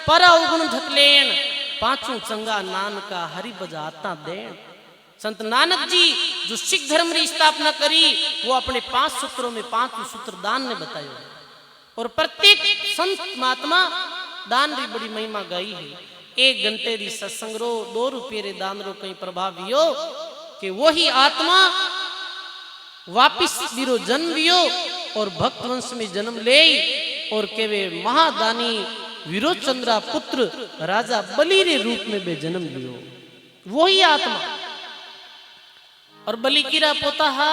पर अवगुण ढकलेन, पांचों चंगा नानका हरि बजाता देन। संत नानक जी जो सिख धर्म की स्थापना करी, वो अपने 5 सूत्रों में 5 सूत्र दान ने बताए, और प्रत्येक संत महात्मा दान री बड़ी महिमा गाई है। 1 घंटे री सत्संग रो 2 रुपये रे दान रो कहीं प्रभाव वियो कि वही आत्मा वापिस बीरो जन्म वियो और भक्त वंश में जन्म ले, और के वे महादानी विरोचंद्रा पुत्र राजा बलि रे रूप में बे जन्म लियो, वही आत्मा। और बलि कीरा पोता हा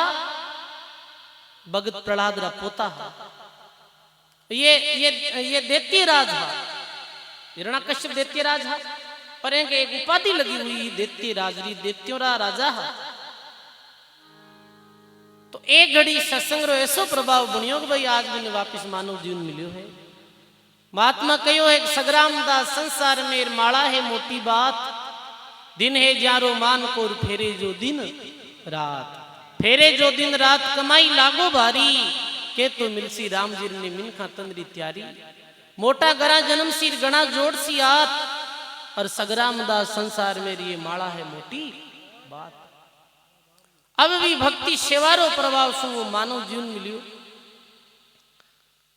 भगत प्रहलाद रा पोता हा। ये दैत्य राज हा, हिरण्यकश्यप दैत्य राज हा, पर इनके एक उपाधि लगी हुई दैत्य राज री, दैत्यों रा राजा हा। तो एक घड़ी सत्संग रो ऐसो प्रभाव बनियो कि भाई आज भी वापिस मानव जीवन मिलियो है। महात्मा कहो है सग्राम दास संसार में माड़ा है मोटी बात, दिन है जारो मान को फेरे जो दिन रात, फेरे जो दिन रात कमाई लागो भारी, के तो मिलसी राम जी ने मिनखा तंद्री त्यारी। मोटा गरा जन्म सिर गणा जोड़ सी आत, और सग्राम दास संसार में ये माड़ा है मोटी बात। अब भी भक्ति सेवारो प्रभाव सु वो मानव जीवन मिलियो।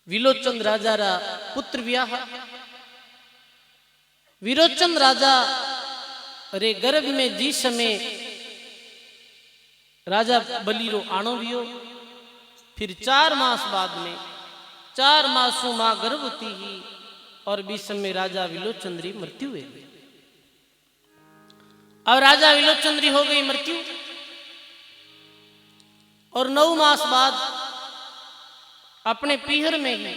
विलोचन राजा रा पुत्र व्याह, विरोचन राजा रे गर्भ में जी समय राजा बलि रो आणो वियो। फिर 4 मास बाद में 4 मासों मां गर्भवती ही, और बीच में राजा विलोचन री मृत्यु हुई। अब राजा विलोचन री हो गई मृत्यु, और 9 मास बाद अपने पीहर में ही,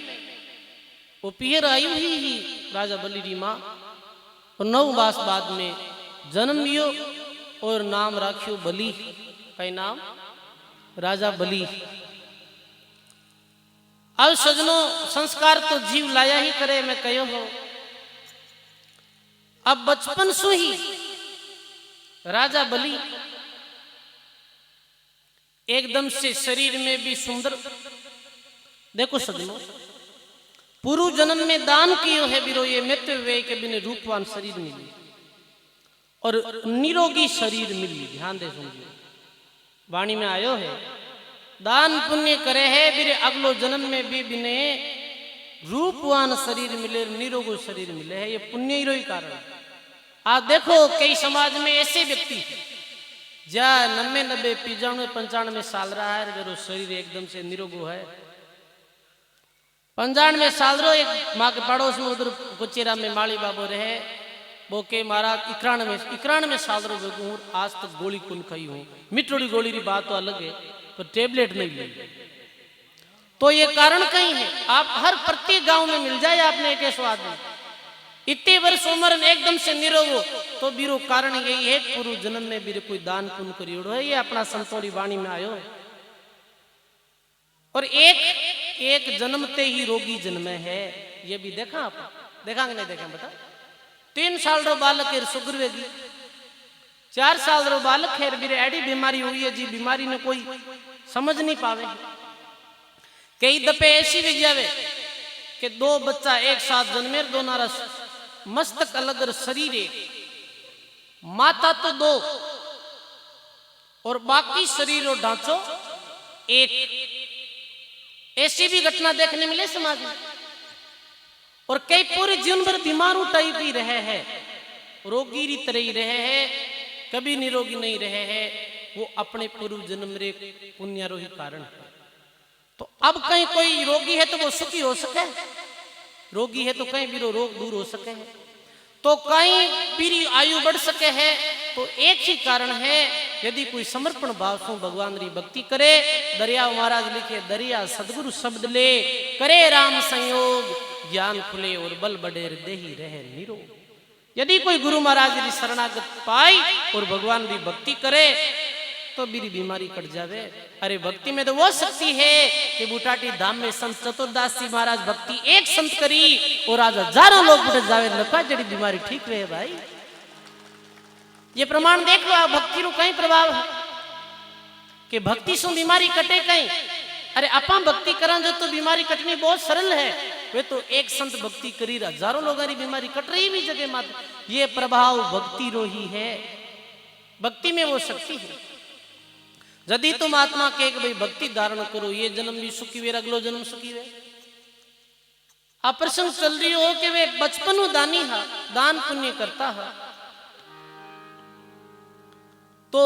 वो पीहर आई हुई ही राजा बलि री मां, और 9 मास बाद में जन्म लियो और नाम राखियो बलि। कई नाम राजा बलि। अब सजनो संस्कार तो जीव लाया ही करे, मैं कहो हो। अब बचपन से ही राजा बलि एकदम से शरीर में भी सुंदर, देखो सजनो, पूर्व जन्म में दान कियो है बिरो ये मित्र वे के बिने रूपवान शरीर मिली और निरोगी शरीर मिली। ध्यान दे सुनिए, वाणी में आयो है दान पुण्य करे है बिरे अगलो जन्म में भी बिने रूपवान शरीर मिले, निरोगो शरीर मिले है। ये पुण्य ही रोई कारण। आप देखो कई समाज में ऐसे व्यक्ति जा 90 95 95 साल रहा है, मेरा शरीर एकदम से निरोगो है। 95 साल रो एक माँ के पड़ोस में उधर कुचेरा में माली बाबू रहे, वो के महाराज 91 साल रो हूँ, आज तक गोली कुन खाई हूँ। मिठोड़ी गोली की बात तो अलग है, पर टेबलेट नहीं ली। तो ये कारण कहीं है, आप हर प्रत्येक गांव में मिल जाए आपने एक ऐसा आदमी इतने वर्ष उम्र में एकदम से निरोगो, तो बीरो कारण यही है पूर्व जन्म में बीरे कोई दान पुण्य करियोड़ो है। ये अपना संतोड़ी वाणी में आयो। और एक जन्मते ही रोगी जन्मे है, ये भी देखा आप? देखा कि नहीं देखा बता? 3 साल रो बालक है शुगर वेगी, 4 साल रो बालक है बीरे एडी बीमारी हुई है जी, बीमारी ने कोई समझ नहीं पावे। कई दफे ऐसी भी जावे कि 2 बच्चा एक साथ जन्मे, दोनों रस मस्तक अलग शरीर एक, माता तो 2 और बाकी शरीर और ढांचो एक। ऐसी भी घटना देखने मिले समाज में। और कई पूरे जीवन भर बीमारू टाइप ही रहे हैं, रोगी की तरह ही रहे हैं, कभी निरोगी नहीं रहे हैं। वो अपने पूर्व जन्म रे पुण्यारोही कारण है। तो अब कहीं कोई रोगी है तो वो सुखी हो सके, रोगी है तो कहीं भी रोग दूर हो सके है, तो कहीं भी आयु बढ़ सके है। तो एक ही कारण है, यदि कोई समर्पण भाव से भगवान री भक्ति करे। दरिया महाराज लिखे, दरिया सदगुरु शब्द ले, करे राम संयोग, ज्ञान खुले और बल बढ़े, देही रहे निरोग। यदि कोई गुरु महाराज री शरणागत पाई और भगवान री भक्ति करे तो मेरी बीमारी कट जावे। अरे भक्ति में तो वो शक्ति है कि बुटाटी धाम में संत चतुर्दास जी महाराज भक्ति एक संत करी और आज हजारों लोग बुट जावे, लखा जड़ी बीमारी ठीक रहे। भाई ये प्रमाण देख लो आप, भक्ति रो कहीं प्रभाव है कि भक्ति से बीमारी कटे कहीं। अरे अपा भक्ति करा जो तो बीमारी कटनी बहुत सरल है, वे तो एक संत भक्ति करी हजारों लोगों की बीमारी कट रही भी जगह मात्र। ये प्रभाव भक्ति रो ही है, भक्ति में वो शक्ति है। यदि तुम आत्मा के भाई भक्ति धारण करो, ये जन्म भी सुखी वे, अगलो जन्म सुखी वे। आप प्रसंग चल रही हो कि वे बचपन दानी है, दान पुण्य करता है, तो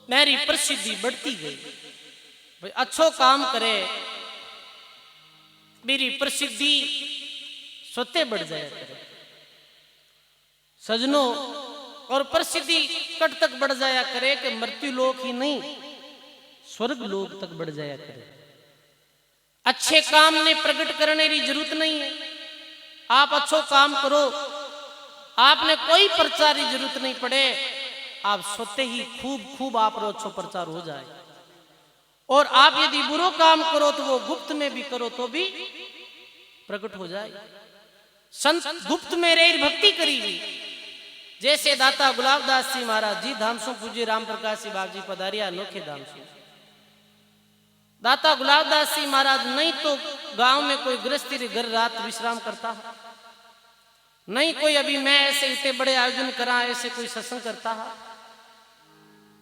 मेरी प्रसिद्धि बढ़ती गई। भाई अच्छो काम करे, मेरी प्रसिद्धि स्वतः बढ़ जाया करे सजनों। और प्रसिद्धि कट तक बढ़ जाया करे कि मृत्यु लोक ही नहीं, स्वर्ग लोक तक बढ़ जाया करे। अच्छे काम ने प्रकट करने की जरूरत नहीं है। आप अच्छो काम करो, आपने कोई प्रचार की जरूरत नहीं पड़े, आप स्वतः ही खूब आप अच्छो प्रचार हो जाए। और आप यदि बुरो काम करो तो वो गुप्त में भी करो तो भी प्रकट हो जाए। संत गुप्त में रह भक्ति करी, जैसे दाता गुलाबदास जी महाराज जी धाम सो पूज्य राम प्रकाश जी बाबू जी पधारिया अनोखे धाम से। दाता गुलाबदास जी महाराज नहीं तो गांव में कोई गृहस्थी घर रात विश्राम करता है, नहीं कोई अभी मैं ऐसे इतने बड़े आयोजन करा ऐसे कोई सत्संग करता है,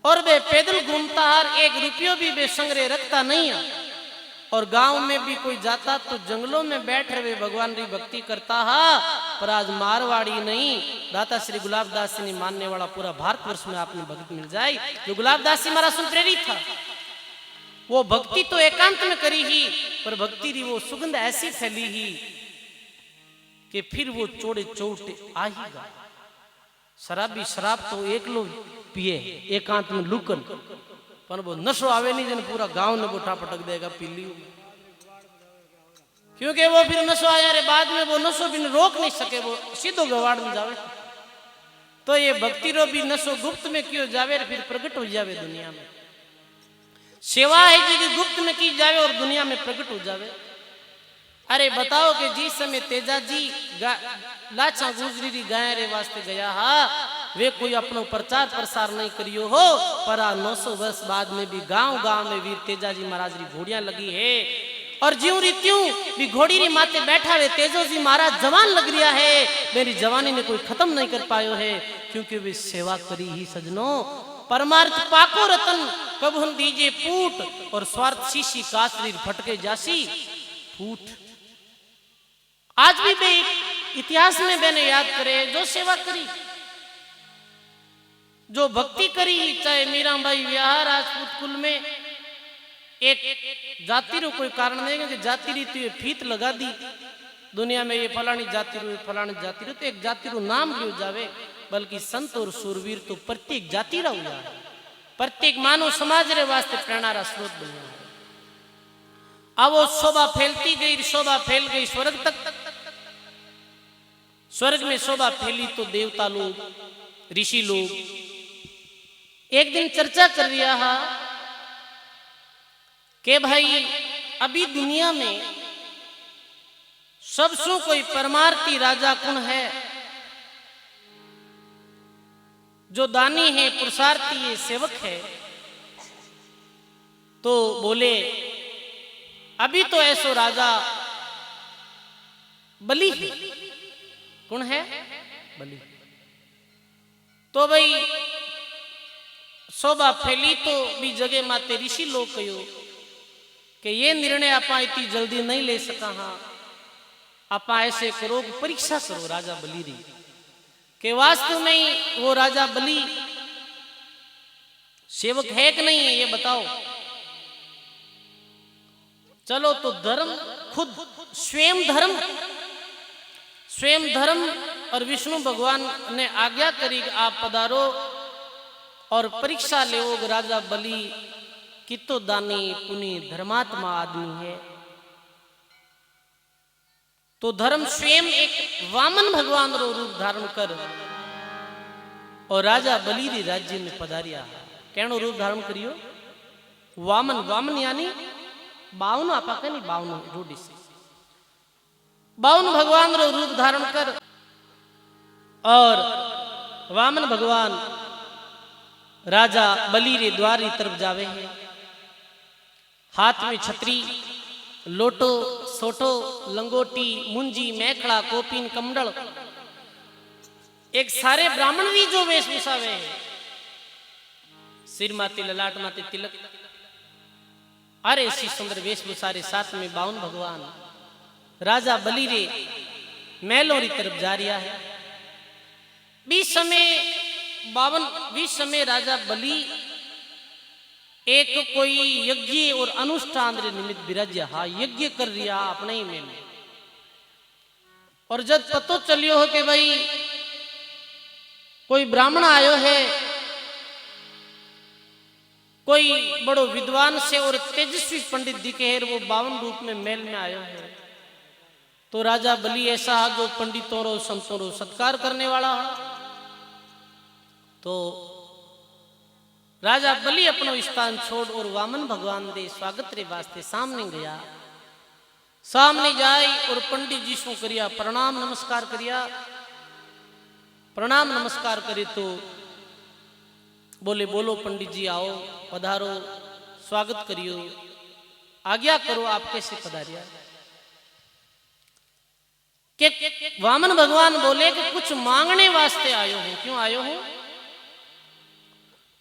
और वे पैदल घूमता है, 1 रुपया भी वे संग्रह रखता नहीं है। और गांव में भी कोई जाता तो जंगलों में बैठ रहे भगवान की भक्ति करता है। पर आज मारवाड़ी नहीं, दाता श्री गुलाबदास जी ने मानने वाला पूरा भारतवर्ष में आपने भक्ति मिल जाए। जो गुलाबदास जी महाराज से प्रेरित था, वो भक्ति तो एकांत में करी ही, पर भक्ति की वो सुगंध ऐसी फैली ही कि फिर वो चोड़े चौटे आ ही गए। शराबी शराब तो एक लोग पिए एकांत में लुकन, पर वो नशो आवे नहीं जन पूरा गांव ने बोठा पटक देगा पीली, क्योंकि वो फिर नशो आया रे बाद में वो नशो भी रोक नहीं सके, वो सीधो गवाड़ में जावे। तो ये भक्ति रो भी नशो गुप्त में क्यों जावे, फिर प्रकट हो जावे दुनिया में। सेवा है जी की गुप्त में की जावे और दुनिया में प्रकट हो जावे। अरे बताओ कि जिस समय तेजा जी लाचा गुजरी गाय रे वास्ते गया हा, वे कोई अपनो प्रचार प्रसार नहीं करियो हो, पर 900 वर्ष बाद में भी गांव गांव में वीर तेजा जी महाराज री घोड़ियां लगी है। और ज्यों रीत्यों भी घोड़ी री माते बैठा हुए तेजो जी महाराज जवान लग रिया है, मेरी जवानी ने कोई खत्म नहीं कर पायो है, क्योंकि वे सेवा करी ही सजनो। परमार्थ पाको रतन कब हम दीजिए पूट, और स्वार्थ शीशी कासरी फटके जासी फूट। आज भी बे इतिहास में मैंने याद करे जो सेवा करी, जो भक्ति करी, चाहे मीराबाई व्याह राजपूत कुल में एक जाति रो कोई कारण नहीं है कि जाति रीति ये फीत लगा दी दुनिया में, ये फलानी जाति रो फलानी जाति रो, तो एक जाति रो नाम लियो जावे, बल्कि संत और सूरवीर तो प्रत्येक जाति रा हुआ है, प्रत्येक मानव समाज रे वास्ते प्रेरणा रा स्रोत बना है। अब वो शोभा फैलती गई, शोभा फैल गई स्वर्ग तक, स्वर्ग में शोभा फैली तो देवता लोग ऋषि लोग एक दिन चर्चा कर रिया हा कि भाई अभी दुनिया में सबसो कोई परमार्थी राजा कौन है, जो दानी है, पुरुषार्थी है, सेवक है। तो बोले अभी तो ऐसो राजा बलि है। कौन है? बलि। तो भाई शोभा फैली तो भी जगह माते ऋषि लोग कहो कि ये निर्णय आपा इतनी जल्दी नहीं ले सका, हाँ आपा ऐसे करो, परीक्षा करो राजा बलि री कि वास्तव में ही वो राजा बलि सेवक है कि नहीं है, ये बताओ। चलो तो धर्म खुद स्वयं धर्म और विष्णु भगवान ने आज्ञा करी कि आप पधारो और परीक्षा ले, राजा बलि कितो दानी पुनि धर्मात्मा आदमी है। तो धर्म स्वयं एक वामन भगवान रो रूप धारण कर और राजा बलि रे राज्य में पधारिया। केनो रूप धारण करियो? वामन। वामन यानी 52 आपा के नहीं 52 रूढ़ी से 52 भगवान रो रूप धारण कर और वामन भगवान राजा बलि रे द्वार की तरफ जावे है। हाथ में छतरी, लोटो, सोटो, लंगोटी, मुंजी, मैखड़ा, कोपिन, कमंडल, एक सारे ब्राह्मण भी जो वेशभूषा वे है, सिर माते ललाट माते तिलक, अरे ऐसी सुंदर वेशभूषा रे साथ में 52 भगवान राजा बलि रे महलों की तरफ जा रिया है। 20 समय राजा बलि एक कोई यज्ञ और अनुष्ठान रे निमित्त विराज्य, हा यज्ञ कर रिया अपने ही में। और जब पतो चलियो हो कि भाई कोई ब्राह्मण आयो है, कोई बड़ो विद्वान से और तेजस्वी पंडित दिखे है, वो 52 रूप में महल में आयो है, तो राजा बलि ऐसा है जो पंडितों रो संतों रो सत्कार करने वाला है। तो राजा बलि अपनो स्थान छोड़ और वामन भगवान दे स्वागत रे वास्ते सामने गया। सामने जाई और पंडित जी सो करिया प्रणाम नमस्कार करिया। प्रणाम नमस्कार करे तो बोले बोलो पंडित जी आओ पधारो, स्वागत करियो, आज्ञा करो, आप कैसे पधारिया। कि वामन भगवान बोले कि कुछ मांगने वास्ते आयो हूं। क्यों आयो हूं?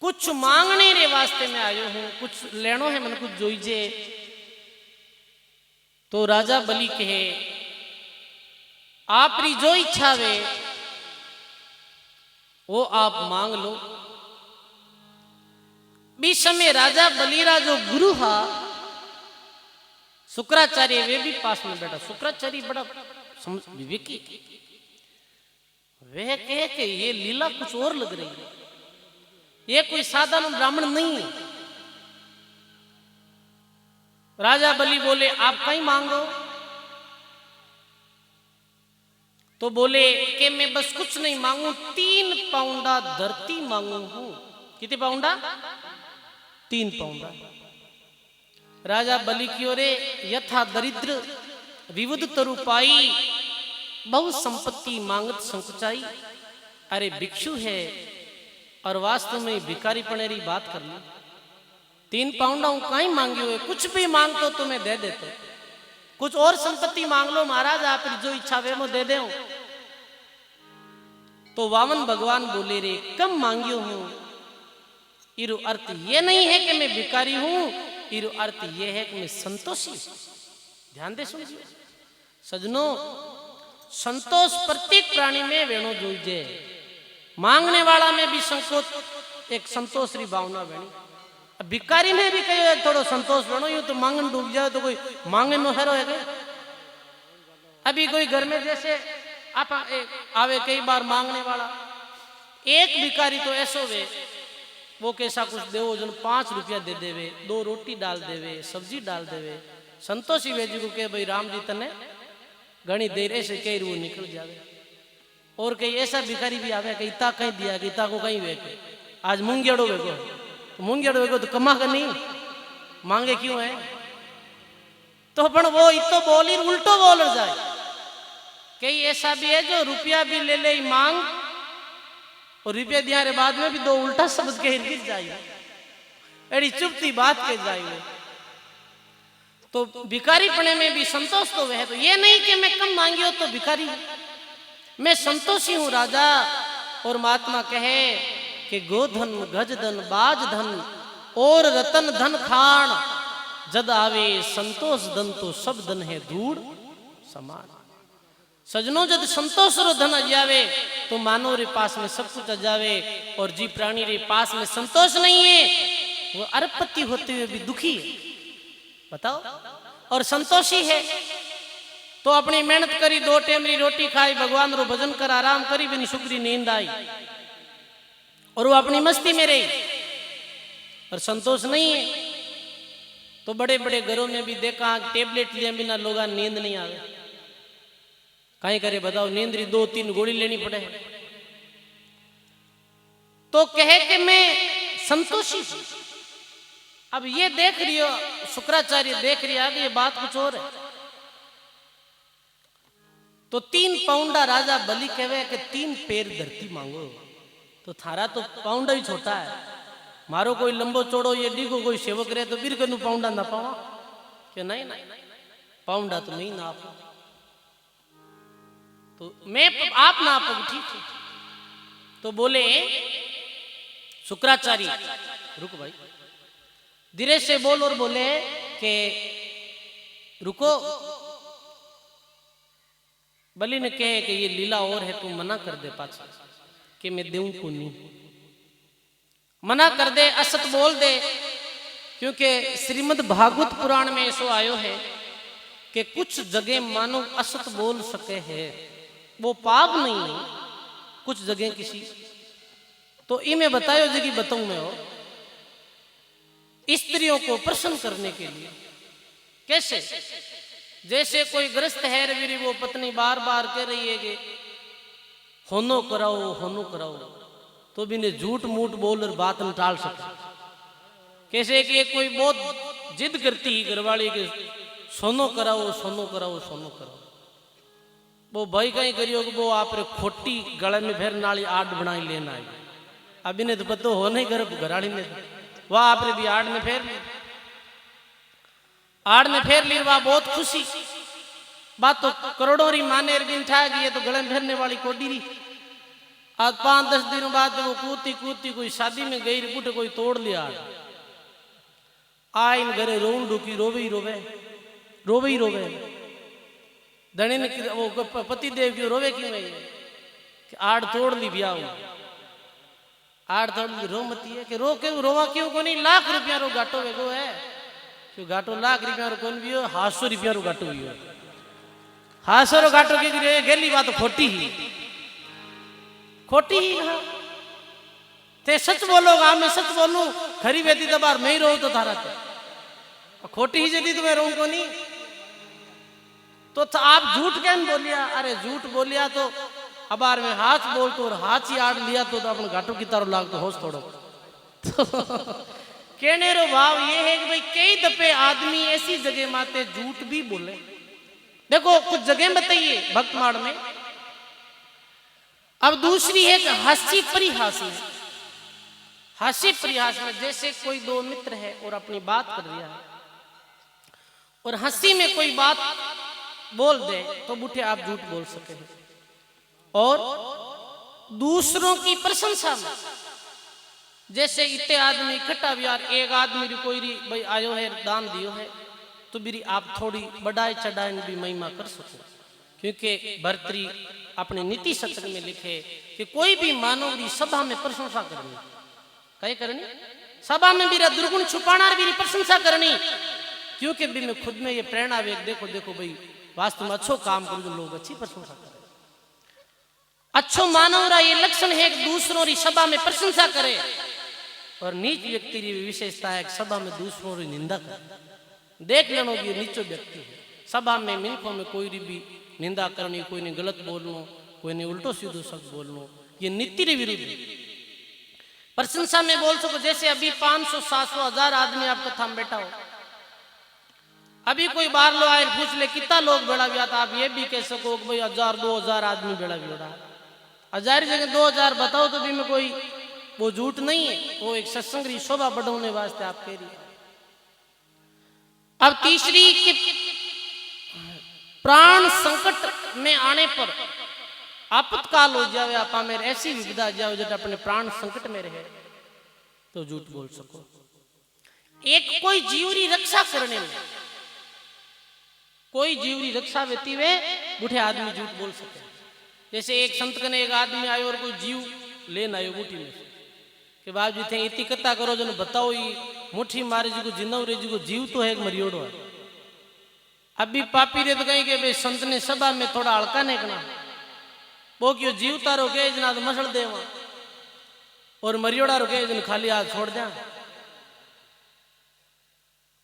कुछ मांगने रे वास्ते में आयो हूं, कुछ लेनो है मन कुछ जोईजे। तो राजा बलि कहे आपरी जो इच्छा वे वो आप मांग लो। बीच समय राजा बलिरा जो गुरु हा शुक्राचार्य, वे भी पास में बैठा। शुक्राचार्य बड़ा विवेकी, वे कहे कि ये लीला कुछ और लग रही है, ये कोई साधारण ब्राह्मण नहीं है। राजा बलि बोले आप कहीं मांगो। तो बोले कि मैं बस कुछ नहीं मांगू, 3 पाउंडा धरती मांगू हूं। कितने पाउंडा? 3 पाउंडा। राजा बलि की ओरे यथा दरिद्र विविध तरुपाई बहु संपत्ति मांगत संकुचाई। अरे भिक्षु है और वास्तव में भिखारी पनेरी बात कर ली। 3 पाउंडा हूं कहीं मांगी हुए, कुछ भी मांगतो तो मैं दे देते। कुछ और संपत्ति मांग लो महाराज, आप जो इच्छा वे मैं दे दे। तो वामन भगवान बोले रे कम मांगियो हूं, इरु अर्थ ये नहीं है कि मैं भिखारी हूं, इरु अर्थ ये है कि मैं संतोषी। ध्यान दे सुनिए सजनों, संतोष प्रत्येक प्राणी में वेणो जोइजे। मांगने वाला में भी संकोच, एक संतोष री भावना वेणी। भिखारी में भी कहो थोड़ो संतोष वेणो, यूं तो मांगन डूब जाए तो कोई मांगे में हेरो है। अभी कोई घर में जैसे आप आवे कई बार मांगने वाला, एक भिखारी तो ऐसो वे वो कैसा कुछ देवो जन 5 रुपया दे देवे, 2 रोटी डाल देवे, सब्जी डाल देवे, संतोषी वेजी को के भाई राम जी तने घनी देर ऐसे कई रू निकल जावे। और कई ऐसा भिखारी भी आवे कई ता कहीं दिया कि ता को कहीं वे के आज मूंगेड़ो वेगो, मूंगेड़ो वेगो तो कमा कर नहीं मांगे क्यों है। तो अपन वो इतो बोली उल्टो बोल जाए। कई ऐसा भी है जो रुपया भी ले ले मांग और रुपया दिया रे बाद में भी 2 उल्टा शब्द के गिर जाए, एड़ी चुपती बात के जाए। तो भिखारी पने में भी संतोष तो वह, तो ये नहीं कि मैं कम मांगियो तो भिखारी हूं, मैं संतोषी हूं राजा। और महात्मा कहे कि गोधन गजधन बाजधन और रतन धन खान, जद आवे संतोष धन तो सब धन है धूड़ समान। सजनों जब संतोष रो धन आ जावे तो मानव रे पास में सब कुछ आ जावे, और जी प्राणी रे पास में संतोष नहीं है वो अरबपति होते हुए भी दुखी है। बताओ, और संतोषी है तो अपनी मेहनत करी, 2 टाइम री रोटी खाई, भगवान रो भजन कर, आराम करी, बिनी सुखरी नींद आई और वो अपनी मस्ती में रही। और संतोष नहीं है तो बड़े बड़े घरों में भी देखा टेबलेट लिए बिना लोग नींद नहीं आवे। कहीं करे बताओ, नींद री 2-3 गोली लेनी पड़े। तो कहे कि मैं संतोषी हूं। अब ये देख रही हो शुक्राचार्य देख रही है कि ये बात कुछ और है। तो 3 पाउंडा राजा बलि कहे कि 3 पैर धरती मांगो। तो थारा तो पाउंडा ही छोटा है, मारो कोई लंबो चौड़ो ये डिगो कोई सेवक रहे तो बिर कनु पाउंडा ना पावा कि नहीं नहीं पाउंडा तो नहीं ना आप, तो मैं आप ना आप ठीक है। तो बोले शुक्राचार्य रुक भाई, धीरे से बोल, और बोले कि रुको। बलि ने कहे कि ये लीला और है, तू मना कर दे पाछा कि मैं देऊं को नहीं, मना कर दे, असत बोल दे। क्योंकि श्रीमद् भागवत पुराण में ऐसो आयो है कि कुछ जगह मानो असत बोल सके है, वो पाप नहीं है कुछ जगह किसी। तो इमें बतायो जगह बताऊं मैं हो, स्त्रियों को प्रसन्न करने के लिए कैसे, जैसे कोई ग्रस्त है रवीरी, वो पत्नी बार बार कह रही है कि होनो कराओ, तो भी ने झूठ मूठ बोल और बात न टाल सके। कैसे कि कोई बहुत जिद करती है घरवाली के सोनो कराओ, वो भाई कहीं करियो कि वो आप खोटी गले में फिर नाली आड़ बनाई लेना है। अभी ने तो पता हो नहीं घराड़ी ने वह आप भी आड़ में फेर ली, वह बहुत खुशी बात। तो करोड़ों री माने दिन ठा गई है तो गले में फेरने वाली कोडी री। आज 5-10 दिनों बाद वो कूदती कोई शादी में गई कुट कोई तोड़ लिया। इन घरे रोन डुकी रोवे धनी ने वो पति देव क्यों रोवे क्यों है कि आड़ तोड़ ली ब्याह, आड़ तोड़ ली रो मती है कि रो क्यों रोवा क्यों को नहीं, लाख रुपया रो घाटो वेगो है क्यों घाटो लाख रुपया रो कौन भी हो, 800 रुपया रो घाटो भी हो, 800 रो घाटो की गेली बात खोटी ही हाँ। ते सच बोलोगा, मैं सच बोलूं खरी वेदी दबार मैं ही रो तो थारा तो खोटी ही जदी तो मैं रो को नहीं। तो आप झूठ क्या बोलिया, अरे झूठ बोलिया तो अबार में हाथ बोल तो और हाथ ही आड़ लिया तो अपन घाटों की तरह लाग तो होश थोड़ो। तो कहने रो भाव ये है कि भाई कई दफे आदमी ऐसी जगह माते झूठ भी बोले। देखो कुछ जगह बताइए भक्तमाड़ में। अब दूसरी है कि हास्य परिहास में जैसे कोई 2 मित्र है और अपनी बात कर रहा है और हंसी में कोई बात बोल दे तो बूढ़े आप झूठ बोल सके हैं। और दूसरों की प्रशंसा में, जैसे इतने आदमी इकट्ठा भी यार एक आदमी कोई भाई आयो है दान दियो है तो भी आप थोड़ी बढ़ाई चढ़ाई भी महिमा कर सको। क्योंकि भर्तरी अपने नीति शतक में लिखे कि कोई भी मानव की सभा में प्रशंसा करनी, कहीं करनी सभा में भी दुर्गुण छुपाना भी प्रशंसा करनी। क्योंकि भी मैं खुद में ये प्रेरणा वेग देखो देखो भाई वास्तव में अच्छो काम करो जो लोग अच्छी प्रशंसा करें। अच्छो मानव रा ये लक्षण है कि दूसरों की सभा में प्रशंसा करे, और नीच व्यक्ति की विशेषता है कि सभा में दूसरों की निंदा करे। देख लेनो कि नीचो व्यक्ति है, सभा में मिनखों में कोई भी निंदा करनी, कोई ने गलत बोलनो, कोई ने उल्टो सीधो शब्द बोलनो, ये नीति के विरुद्ध है। प्रशंसा में बोल सको, जैसे अभी 500 700 1000 आदमी आप कथा में बैठा हो, अभी कोई बाहर लो आए पूछ ले कितना लोग बेड़ा गया था, आप ये भी कह सको कि भाई 1000 2000 आदमी बेड़ा गया, 1000 जगह 2000 बताओ तो भी में कोई वो झूठ नहीं है, वो एक सत्संग की शोभा बढ़ाने वास्ते आप कह रही है। अब तीसरी कि प्राण संकट में आने पर आपातकाल हो जावे, आपा मेरे ऐसी विपदा जाओ जो अपने प्राण संकट में रहे तो झूठ बोल सको। एक कोई जीव की रक्षा करने में, कोई जीव की रक्षा व्यती वे बूढ़े आदमी झूठ बोल सके। जैसे एक संत कने एक आदमी आयो और कोई जीव लेन आयो बूटी में कि बाबू जी थे इतनी कथा करो जो बताओ ये मुट्ठी मारे जी को जिंदा रे जी को जीव तो है एक मरियोड़ो है। अभी पापी रे तो कहीं के भाई संत ने सभा में थोड़ा हल्का निकना वो क्यों जीव तारो के जना तो मसल देवा और मरियोड़ा रुके जन खाली हाथ छोड़ दिया।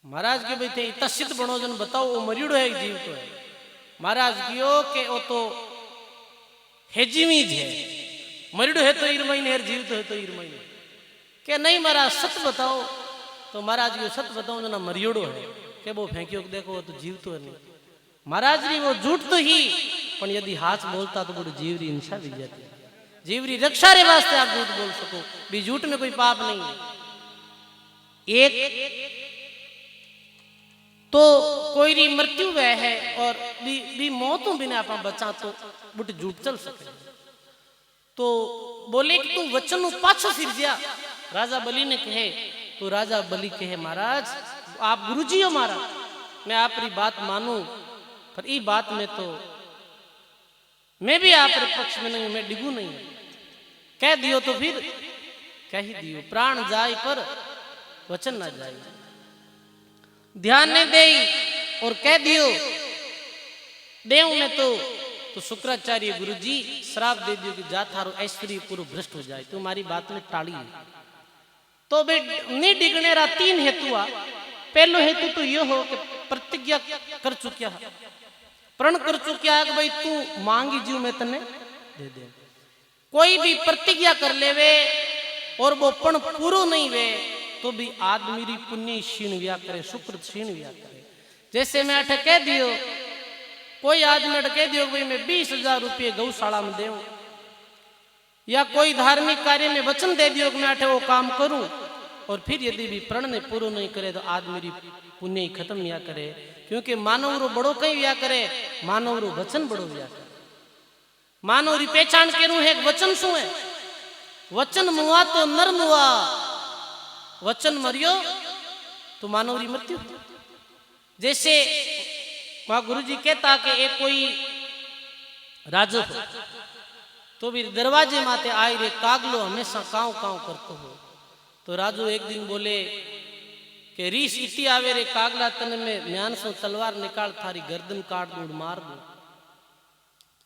महाराज के भाई थे इतना सिद्ध बनो जन बताओ वो मरियोड़ो है जीव तो है। महाराज कियो के वो तो हेजीमीज है, मरियोड़ो है तो ईरमईन है, जीव तो है तो ईरमईन है। के नहीं महाराज सत बताओ, तो महाराज को सत बताओ जना मरियोड़ो है के वो फेंकियो देखो तो जीव तो नहीं। महाराज जी वो झूठ तो ही पर यदि हाथ बोलता तो वो जीवरी हिंसा भी जाती है। जीवरी रक्षा रे वास्ते आप झूठ बोल सको, भी झूठ में कोई पाप नहीं है। एक तो कोई री मृत्यु वह है और भी मौतों बिना आप बचा तो बुट झूठ चल सके। तो बोले कि तू वचन पाछो फिर जा, राजा बलि ने कहे तो राजा बलि कहे महाराज आप गुरुजी हो मारा, मैं आपकी बात मानू पर ई बात में तो मैं भी आप पक्ष में नहीं, मैं डिगू नहीं। कह दियो तो फिर कह ही दियो, प्राण जाए पर वचन ना जाए। ध्यान नहीं दे और कह दियो देव में तो शुक्राचार्य गुरुजी श्राप दे दियो कि जा थारो ऐश्वर्य पूरा भ्रष्ट हो जाए, तुम्हारी बात में टाड़ी है। तो बे नहीं डिगने रा 3 हेतु आ। पहलो हेतु तो ये हो कि प्रतिज्ञा कर चुकिया है, प्रण कर चुकिया है कि भाई तू मांगी जीव में तने दे दे। कोई भी प्रतिज्ञा कर लेवे और वो पण पूरो नहीं वे तो भी आदमी री पुण्य क्षीण व्या करे, शुक्र क्षीण व्या करे। जैसे मैं अठ कह दियो, कोई आदमी अठ कह दियो भाई मैं 20,000 रुपये गौशाला में देऊं, या कोई धार्मिक कार्य में वचन दे दियो कि मैं अठ वो काम करूं, और फिर यदि भी प्रण ने पूरो नहीं करे तो आदमी री पुण्य खत्म या करे। क्योंकि मानव रो बड़ो कहीं व्या करे, मानव रो वचन बड़ो व्या करे। मानव री पहचान केरू है वचन शू है, वचन मुआ तो नर मुआ, वचन मरियो तो मानव री मृत्यु। जैसे वहां गुरु जी कहता कि एक कोई राजो हो तो भी दरवाजे माते आई रे कागलो हमेशा काव काव करतो हो। तो राजू एक दिन बोले कि रीस इति आवे रे कागला तन में म्यान सो तलवार निकाल थारी गर्दन काट दूं मार दूं।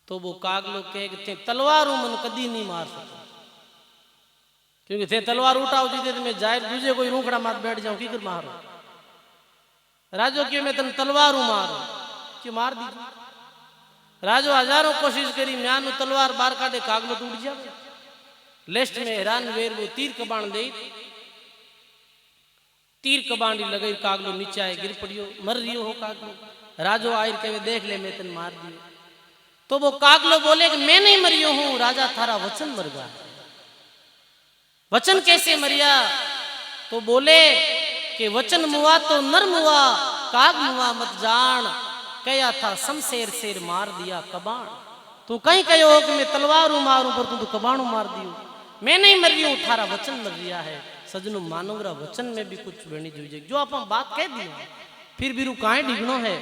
तो वो कागलो कहे कि तलवार मन कदी नहीं मार सको, क्योंकि थे तलवार उठाओ दीदे तो मैं जाहिर दूजे कोई रूखड़ा मार बैठ जाऊं की कर मारो। राजो क्यों मैं तन तलवार मारो क्यों मार दीजिए। राजो हजारों कोशिश करी म्यान तलवार बार काटे कागलो टूट जाए। लेस्ट में हैरान वेर वो तीर कबाण दे, तीर कबाणी लगे कागलो नीचे आए गिर पड़ियो मर रियो हो कागलो। राजो आयर के देख ले मैं तन मार दियो। तो वो कागलो बोले कि मैं नहीं मरियो हूं, राजा थारा वचन मर गया। वचन कैसे मरिया? तो बोले कि वचन मुआ तो नर मुआ, काग मुआ मत जान। कया था शमशेर शेर मार दिया कबाण। तू कहीं कहो कि मैं तलवारू मारूं पर तू तो कबाणू मार दियो। मैं नहीं मर रही हूं, थारा वचन मर रिया है। सजनो मानवरा वचन में भी कुछ बनी जुई जो आप बात कह दी फिर भी रू काहे डिगनो है।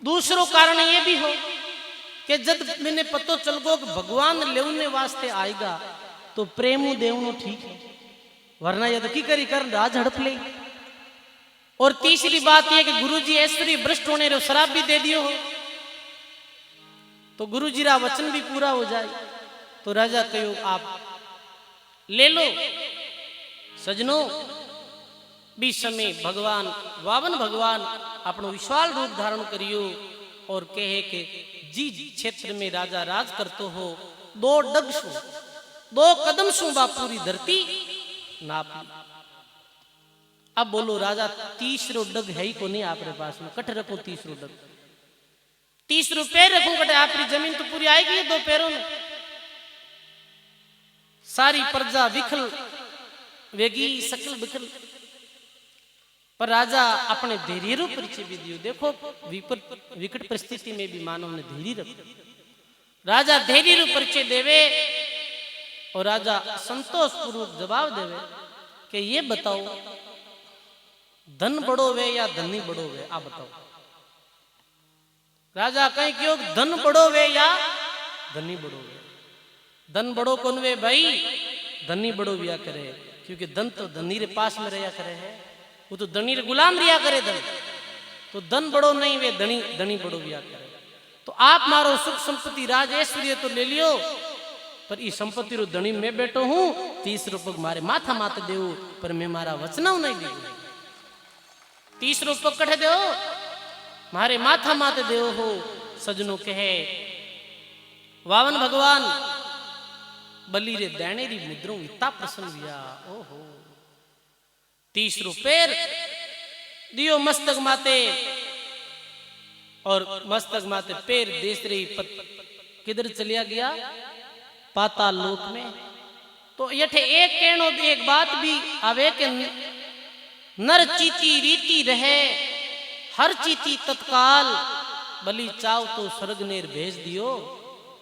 दूसरो कारण ये भी हो कि जब मैंने पतो चल गो कि भगवान लेने वास्ते आएगा तो प्रेमू देवनो ठीक है, वरना यदि की करी कर राज हड़प ले। और तीसरी बात यह कि गुरुजी ऐश्वर्य भ्रष्ट होने रो शराब भी दे दियो हो तो गुरुजी रा वचन भी पूरा हो जाए। तो राजा कहो आप ले लो। सजनो भी समय भगवान वामन भगवान अपनो विशाल रूप धारण करियो और कहे कि जी क्षेत्र में राजा राज करतो हो, दो डग सु दो कदम सु बापूरी धरती नाप। अब बोलो राजा तीसरो डग है ही को नहीं आपरे पास में, कट रखो तीसरो डग, तीसरो पैर रखो कटे आपकी जमीन तो पूरी आएगी दो पैरों में। सारी प्रजा विखल वेगी सकल विखल, पर राजा अपने धैर्य रो परिचय भी दियो। देखो विकट परिस्थिति में भी मानव ने धैर्य रखो। राजा धैर्य रो परिचय देवे और राजा संतोष पूर्वक जवाब देवे कि ये बताओ धन बड़ो वे या धनी बड़ो वे, आप बताओ। राजा कहीं क्यों धन बड़ो वे या धनी बड़ो वे। धन बड़ो कौन वे भाई, धनी बड़ो बिया करे, क्योंकि धन तो धनी रे पास में रहा करे है, वो तो धनी रे गुलाम रिया करे धन, तो धन बड़ो नहीं वे धनी धनी बड़ो बिया करे। तो आप मारो सुख संपत्ति राज ऐश्वर्य तो ले लियो, पर इस संपत्ति रो धनी मैं बैठो हूं, 30 रुपये मारे माथा माते देव, पर मैं मारा वचनाव नहीं दे 30 रुपये कटे दो मारे माथा माते देव हो। सजनो कहे वावन भगवान बलि रे दैनेरी मुद्रों इतना प्रसन्न हुआ। ओहो 30 रुपये दियो मस्तक माते, और मस्तक माते पैर देश रही किधर चलिया गया, पाताल लोक में। तो यठे एक कहनो एक बात भी आवे के नर चीती रीति रहे, हर चीती तत्काल, बलि चाव तो स्वर्ग नेर भेज दियो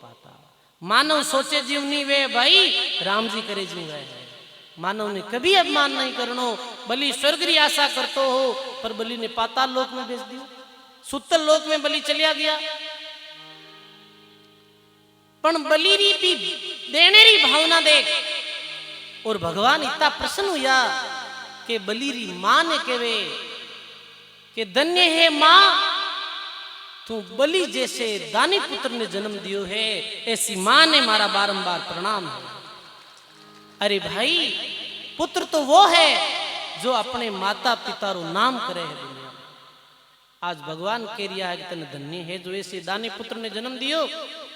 पाताल। मानव सोचे जीवनी वे भाई राम जी करे जीव है, मानव ने कभी अपमान नहीं करनो। बलि स्वर्ग री आशा करतो हो, पर बलि ने पाताल लोक में भेज दियो, सुतल लोक में बलि चलिया गया। पण बलि री भी देने री भावना देख, और भगवान इतना प्रसन्न हुआ कि बलि री मां ने कहे कि धन्य है मां, तू बलि जैसे दानी पुत्र ने जन्म दियो है, ऐसी मां ने मारा बारंबार प्रणाम है। अरे भाई पुत्र तो वो है जो अपने माता पिता रो नाम करे है दुनिया में। आज भगवान कह रिया है कि तने धन्य है जो ऐसे दानी पुत्र ने जन्म दियो,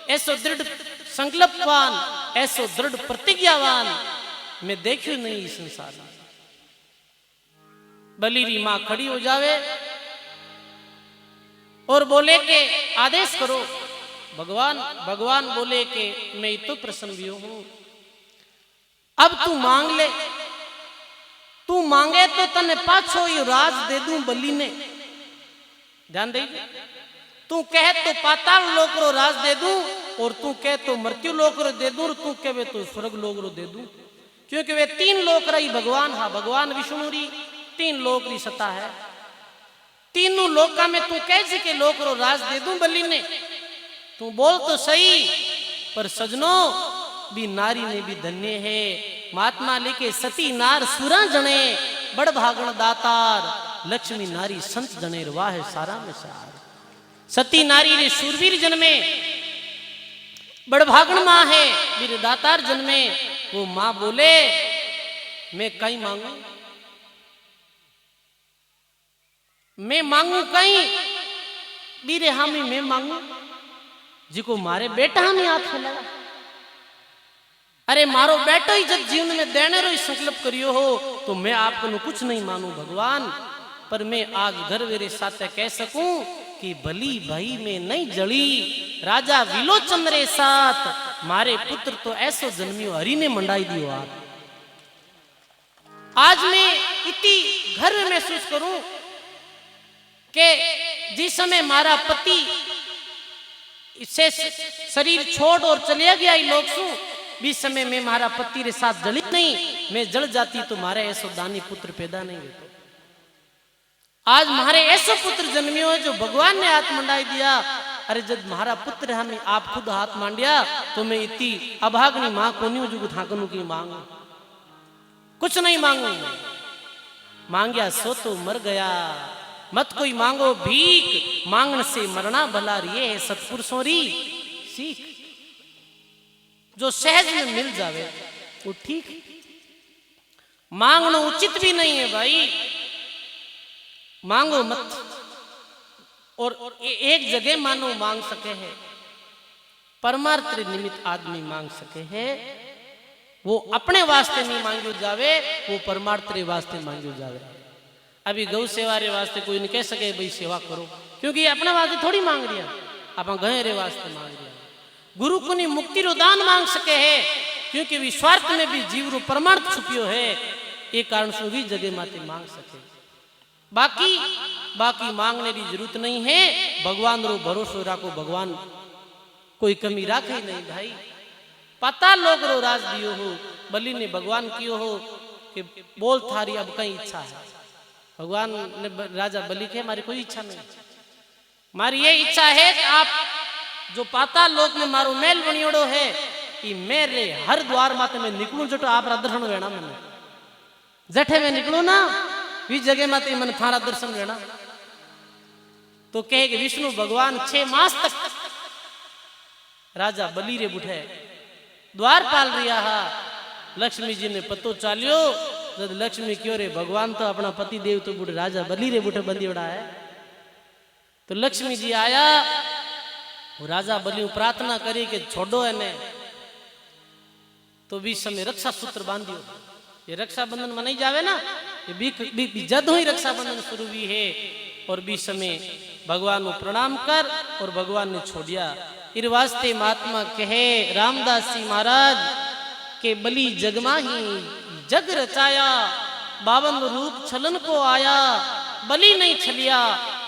ऐसो दृढ़ संकल्पवान, ऐसो दृढ़ प्रतिज्ञावान मैं देखियो नहीं इस संसार में। बलि री मां खड़ी हो जावे और बोले के आदेश करो। भगवान बोले के मैं तो प्रसन्न भी हूं, अब तू मांग ले, तू मांगे तो तने पाछो ये राज दे दूं बलि ने। ध्यान दे, तू कहे तो पाताल लोक रो राज दे दूं, और तू कहे तो मृत्यु लोक रो दे दूं, और तू कहे तो स्वर्ग लोक रो दे दूं, क्योंकि वे 3 लोक रही भगवान। हाँ भगवान विष्णु री 3 लोक री सत्ता है, तीनों लोका में तू कैसे के लोक रो राज दे दूं बलि ने। तू बोल तो सही, पर सजनो भी नारी ने भी धन्य है। महात्मा लिखे सती नार सुरा जने, बड़ भागण दातार, लक्ष्मी नारी संत जने वाह सारा में सार। सती नारी रे शूरवीर जन्मे, बड़ भागण मां है वीर दातार जन्मे। वो मां बोले मैं कहीं मांगू, मैं मांगू कहीं बीरे हामी मैं मांगू जिको मारे बेटा हमें हाथ में लगा। अरे मारो बेटो ही जब जीवन में देने रो संकल्प करियो हो, तो मैं आपको कुछ नहीं मानू भगवान, पर मैं आज घर मेरे साथ कह सकूं कि बलि भाई में नहीं जड़ी, राजा विलोचन रे साथ मारे पुत्र तो ऐसो जन्मियो हरि ने मंडाई दियो। आज मैं इतनी घर में महसूस करूं कि जिस समय मारा पति इससे शरीर छोड़ और चलिया गया लोग सु भी समय में मारा पति रे साथ जलित नहीं, मैं जल जाती तो मारे ऐसो दानी पुत्र पैदा नहीं होता। आज मारे ऐसो पुत्र जन्मियो है जो भगवान ने हाथ मंडाई दिया। अरे जब मारा पुत्र हमें आप खुद हाथ मांडिया तो मैं इतनी अभागनी मां को नहीं जुग थाकनु की मांगू, कुछ नहीं मांगू, मांगया सो तो मर गया। मत कोई मांगो भीख, मांगने से मरना भला ये है सत्पुरुषों री सीख। जो सहज में मिल जावे वो ठीक, मांगना उचित भी नहीं है भाई, मांगो मत। और एक जगह मानो मांग सके है, परमार्थ निमित्त आदमी मांग सके है, वो अपने वास्ते नहीं मांगो जावे, वो परमार्थ रे वास्ते मांगो जावे। अभी गौ सेवा रे वास्ते कोई नहीं कह सके भाई सेवा करो, क्योंकि अपने वास्ते थोड़ी मांग रिया, आप गए रे वास्ते मांग रिया। गुरु को नहीं मुक्ति रो दान मांग सके है, क्योंकि विस्वार्थ में भी जीव रो परमार्थ छुपियो है, एक कारण से भी जगह माते मांग सके। बाकी मांगने की जरूरत नहीं है, भगवान रो भरोसो राखो, भगवान कोई कमी राखे नहीं भाई। पता लोग रो राज दियो हो, बलि ने भगवान कियो हो कि बोल थारी अब कई इच्छा है। भगवान ने राजा बलि के हमारी कोई इच्छा नहीं, हमारी ये इच्छा है कि आप जो पाताल लोक में मारो मेल बनियोड़ो है कि मेरे हर द्वार माते में निकलू जो तो आप दर्शन वेणा मैंने जठे में निकलू ना इस जगह माते मन थारा दर्शन वेणा। तो कहे कि विष्णु भगवान 6 मास तक राजा बलि रे बुठे द्वार पाल रिया हा। लक्ष्मी जी ने पतो चालियो, जब लक्ष्मी क्यों रे भगवान तो अपना पति देव तो बुढ़े राजा बलि रे बुठे बंदी उड़ा है। तो लक्ष्मी जी आया, वो राजा बलि प्रार्थना करी कि छोड़ो इन्हें। तो बीच समय रक्षा सूत्र बांधियो, ये रक्षाबंधन मनाई जावे ना, ये जद ही रक्षाबंधन शुरू भी है। और बीच समय भगवान को प्रणाम कर और भगवान ने छोड़िया। इस वास्ते महात्मा कहे रामदास जी महाराज के बलि जगमा ही जग रचाया, 52 रूप छलन को आया, बलि नहीं छलिया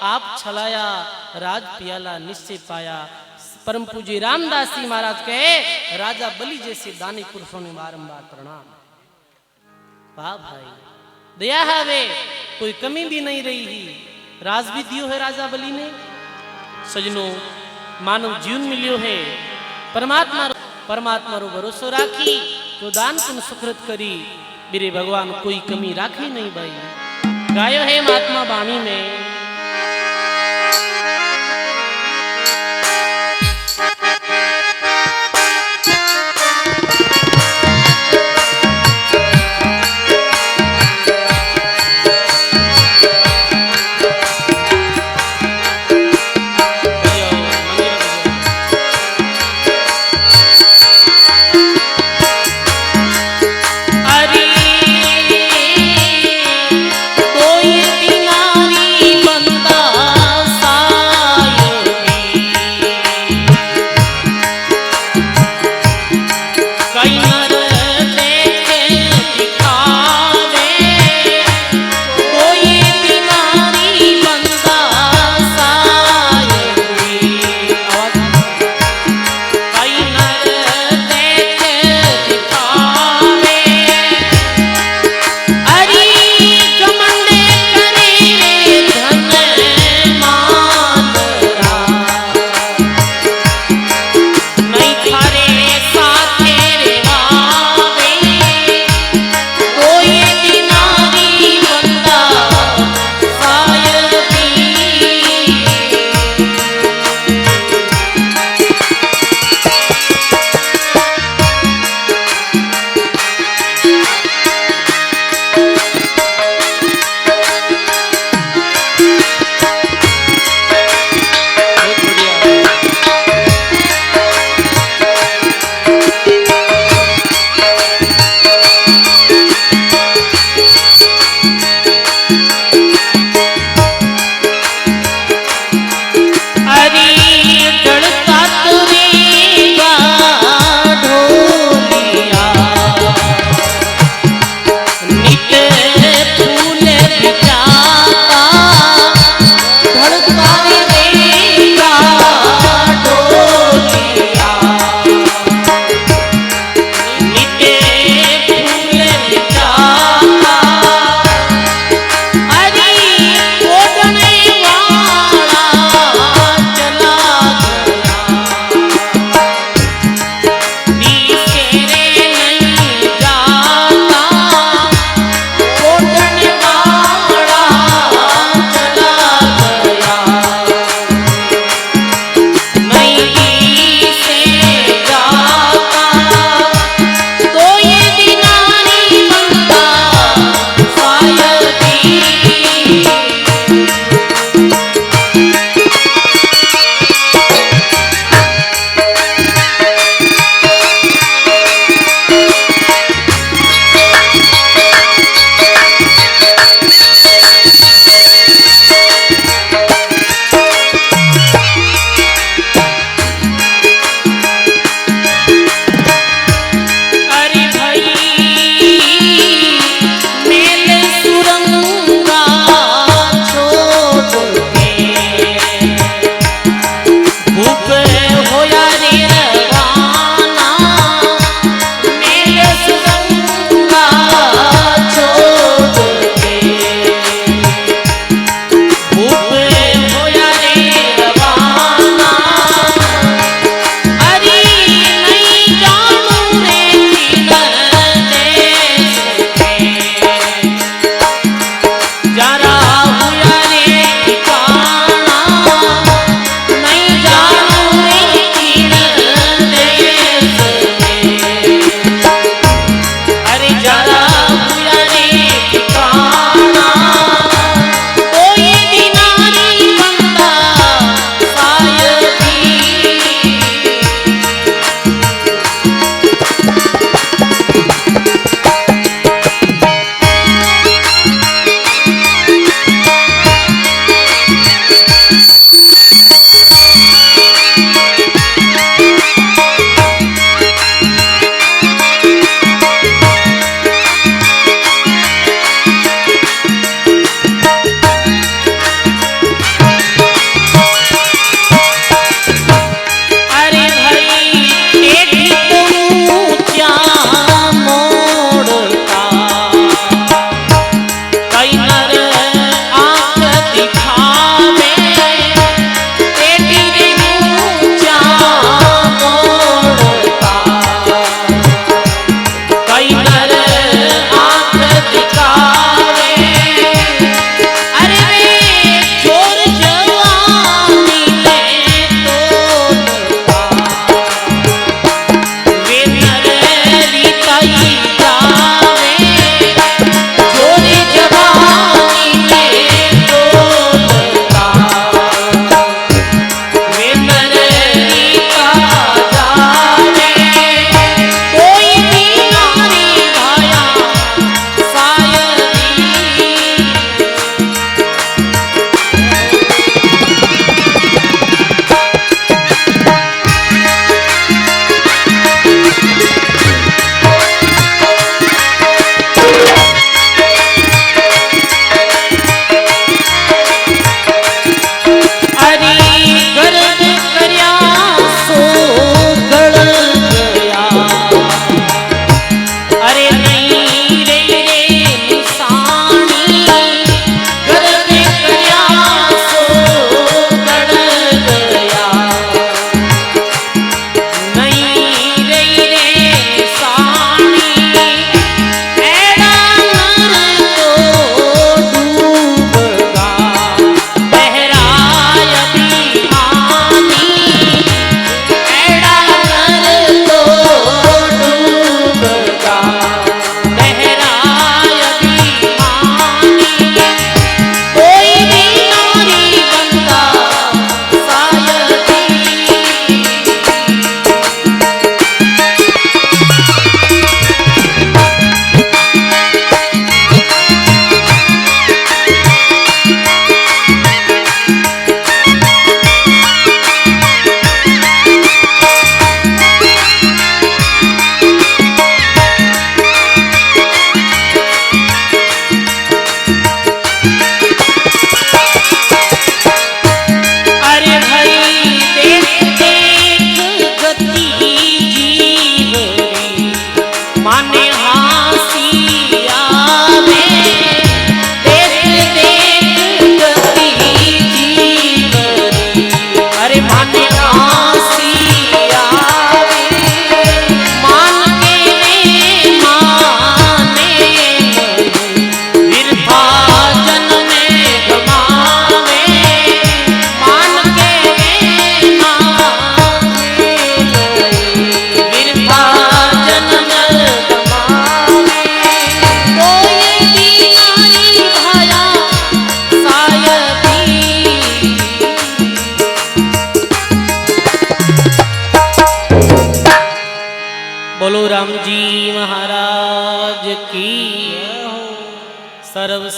आप छलाया, राज पियाला निश्चय पाया। परम पूज्य रामदास जी महाराज कहे राजा बलि जैसे दानी पुरुषों ने बारंबार प्रणाम। वाह भाई, दया है वे, कोई कमी भी नहीं रही ही, राज भी दियो है राजा बलि ने। सजनों, मानव जीवन मिलियो है, परमात्मा रो भरोसो राखी तो दान पुण्य सुकृत करी, मेरे भगवान कोई कमी राखी नहीं भाई। गायो है महात्मा वाणी में,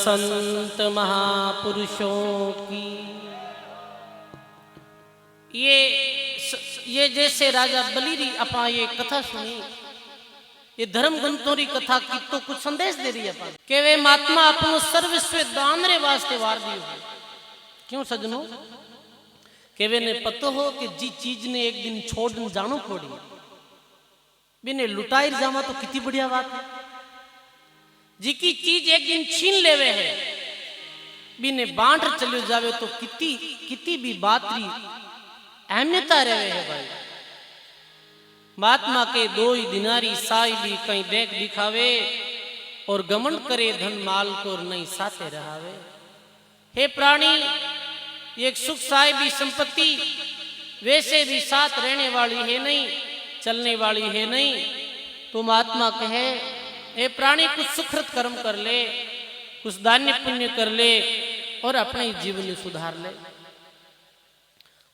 संत महापुरुषों की। ये जैसे राजा बलि री अपा ये कथा सुनी, ये धर्म ग्रंथों री कथा की तो कुछ संदेश दे रही है अपन के वे महात्मा अपनो सर्वस्व दान रे वास्ते वार दियो। क्यों सजनो के वे ने पतो हो कि जी चीज ने एक दिन छोड़ जानो पड़ी, बिने लुटाई जामा तो कितनी बढ़िया बात है। जी की चीज एक दिन छीन लेवे है, बिने बांट चले जावे तो कितनी भी बात री अहमियता रहे है भाई। महात्मा के दो ही दिनारी साई भी कहीं देख दिखावे, और गमन करे धन माल को नहीं साथे रहावे। हे प्राणी, एक सुख साई भी संपत्ति वैसे भी साथ रहने वाली है नहीं, चलने वाली है नहीं। तो महात्मा कहे हे प्राणी कुछ सुकृत कर्म कर ले, कुछ दान्य पुण्य कर ले और अपने जीवन सुधार ले।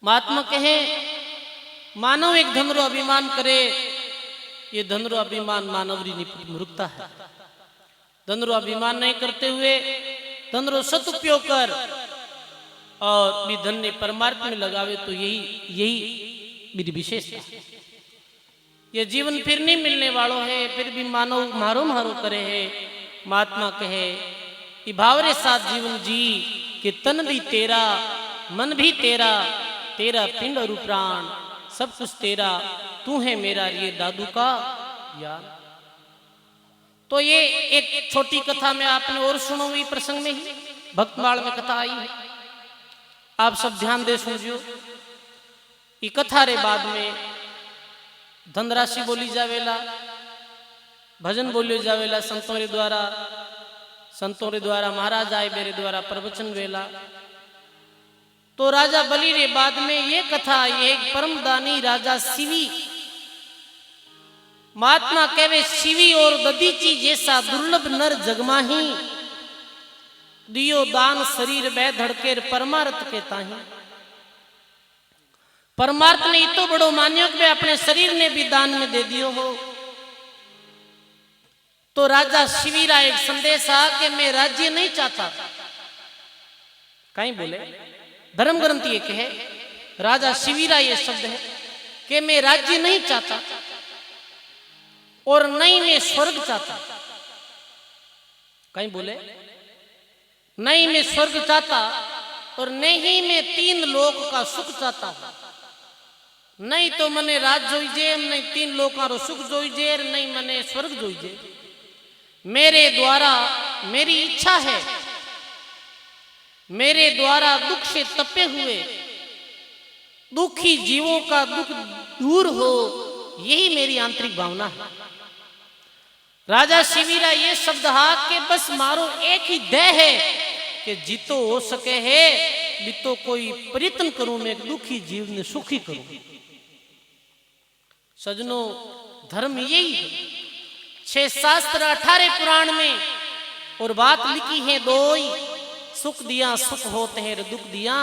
महात्मा कहे मानव एक धन रो अभिमान करे, ये धन रो अभिमान मानव री मूर्खता है। धन रो अभिमान नहीं करते हुए धन रो सदुपयोग कर और भी धन ने परमार्थ में लगावे तो यही मेरी विशेषता है। ये जीवन फिर नहीं मिलने वालों है, फिर भी मानव मारो मारो करे है। महात्मा कहे कि भावरे साथ जीवन जी कि तन भी तेरा, मन भी तेरा, तेरा पिंड और प्राण सब कुछ तेरा, तू है मेरा ये दादू का यार। तो ये एक छोटी कथा में आपने और सुनो हुई प्रसंग में ही भक्तमाल में कथा आई है, आप सब ध्यान दे सुनियो। ये कथा रे बाद में धनराशि बोली जावेला, भजन बोलियो जावेला संतों रे द्वारा महाराज आए मेरे द्वारा प्रवचन वेला। तो राजा बलि रे बाद में ये कथा आई, एक परमदानी राजा शिवी। महात्मा कहवे शिवी और ददीची जैसा दुर्लभ नर जगमा ही, दियो दान शरीर बै धड़केर परमार्थ के ताही। परमार्थ ने इतो बड़ो मान्यो कि अपने शरीर ने भी दान में दे दियो हो। तो राजा शिवीरा एक संदेश आ कि मैं राज्य नहीं चाहता। कहीं बोले धर्म ग्रंथ ये कहे, राजा शिवीरा ये शब्द है कि मैं राज्य नहीं चाहता और नहीं मैं स्वर्ग चाहता। कहीं बोले नहीं मैं स्वर्ग चाहता और नहीं मैं 3 लोक का सुख चाहता हूं। नहीं तो मने राज जोईजे, नहीं 3 लोका रो सुख जोईजे, नहीं मने स्वर्ग जोईजे। मेरे द्वारा मेरी इच्छा है, मेरे द्वारा दुख से तपे हुए दुखी जीवों का दुख दूर हो, यही मेरी आंतरिक भावना है। राजा शिवीरा ये शब्द हाथ के बस मारो एक ही दय है कि जितो हो सके है बितो कोई प्रयत्न करूं मैं दुखी जीव ने सुखी करूं। सजनों धर्म यही है। 6 शास्त्र 18 पुराण में और बात लिखी है 2 ही, सुख दिया सुख होते हैं, दुख दिया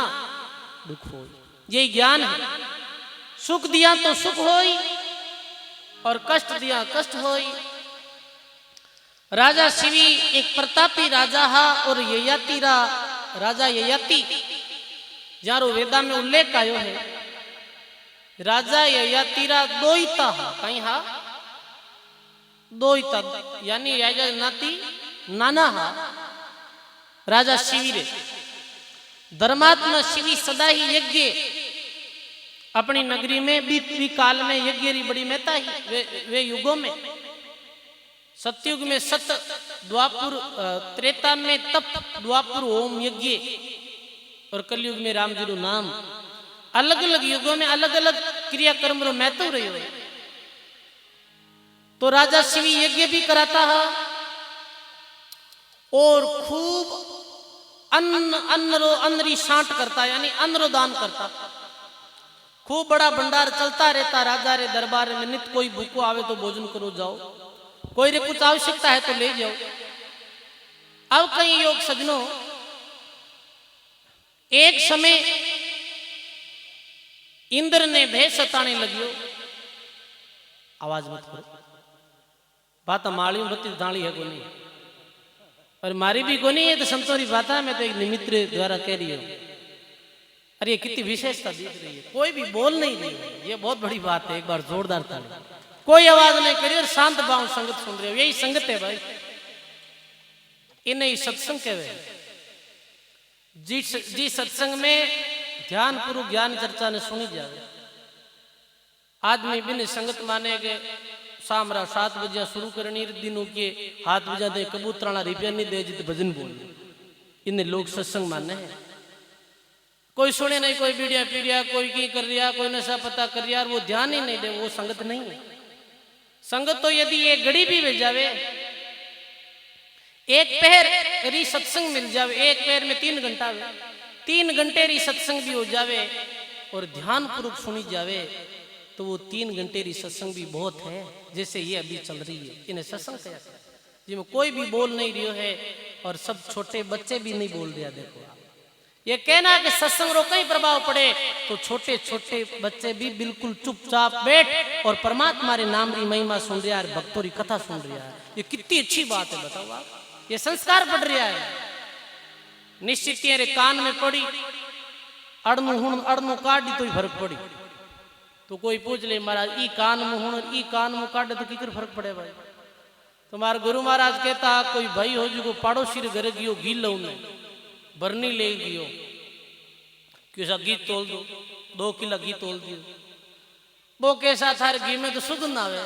दुख हो। यही ज्ञान है। सुख दिया तो सुख होई और कष्ट दिया कष्ट होई। राजा शिवी एक प्रतापी राजा हा और ययाति राजा ययाति जारो वेदा में उल्लेख आयो है। राजा ययाति दोईता हा, कहीं हा दोईता यानी राजा नाती नाना हा राजा शिवी रे। धर्मात्मा शिवी सदा ही यज्ञ अपनी नगरी में बीती काल में यज्ञ री बड़ी महत्ता ही। वे युगों में सतयुग में सत, द्वापुर त्रेता में तप, द्वापुर ओम यज्ञ और कलयुग में राम जी रो नाम। अलग अलग युगों में अलग अलग क्रियाकर्म रो महत्व रही हो। तो राजा शिवी यज्ञ भी कराता है और खूब अन्न री सांट करता, यानी अन्न रो दान करता। खूब बड़ा भंडार चलता रहता राजा रे दरबार में। नित कोई भूखो आवे तो भोजन करो जाओ, कोई रे कुछ आवश्यकता है तो ले जाओ। अब कहीं योग सजनों एक समय इंद्र ने भय सताने लगियो। आवाज मत करो, बात माली बत्ती दाली है को नहीं। और मारी भी को नहीं है तो संतों की बात है, मैं तो एक निमित्त द्वारा कह रही हूँ। अरे ये कितनी विशेषता दिख रही है, कोई भी बोल नहीं रही है, ये बहुत बड़ी बात है। एक बार जोरदार ताली, कोई आवाज नहीं करी और शांत भाव संगत सुन रहे हो, यही संगत है भाई। इन्हें ही सत्संग कहवे। जी सत्संग में ध्यान पूर्वक ज्ञान चर्चा ने सुनी जाए। आदमी बिन संगत माने के शाम 7 बजे शुरू करनी, दिनों के हाथ बजा दे, कबूतराना रुपया नहीं दे जित भजन बोल, इन्हें लोग सत्संग माने हैं। कोई सुने नहीं, कोई बीड़िया पीड़िया, कोई की कर रिया, कोई नशा पता कर रिया, वो ध्यान ही नहीं दे, वो संगत नहीं है। संगत तो यदि एक घड़ी भी मिल जावे, एक पहर री सत्संग मिल जावे, एक पहर में 3 घंटा 3 घंटे री सत्संग भी हो जावे और ध्यान पूर्वक सुनी जावे, तो वो 3 घंटे री सत्संग भी बहुत है। जैसे ये अभी चल रही है, इन्हें सत्संग कहा, जिसमें कोई भी बोल नहीं रही है और सब छोटे बच्चे भी नहीं बोल रहा। देखो ये कहना कि सत्संग रो कई प्रभाव पड़े, तो छोटे छोटे बच्चे भी बिल्कुल चुपचाप बैठ और परमात्मा रे नाम री महिमा सुन रहा है, भक्तों री कथा सुन रहा है। ये कितनी अच्छी बात है, बताओ आप। ये संस्कार पड़ रहा है। निश्चित रे कान में पड़ी, अड़नू काट दी तो ही फर्क पड़ी। तो कोई पूछ ले महाराज ई कान मुहण ई कान मुँह काटे तो की फर्क पड़े भाई। तो हमारे गुरु महाराज कहता कोई भाई हो जो पड़ोसी रे घर गियो घी लो ने बरनी ले गियो, कैसा घी तोल दो, 2 किलो घी तोल दियो। वो कैसा थारे घी में तो सुगंध आवे,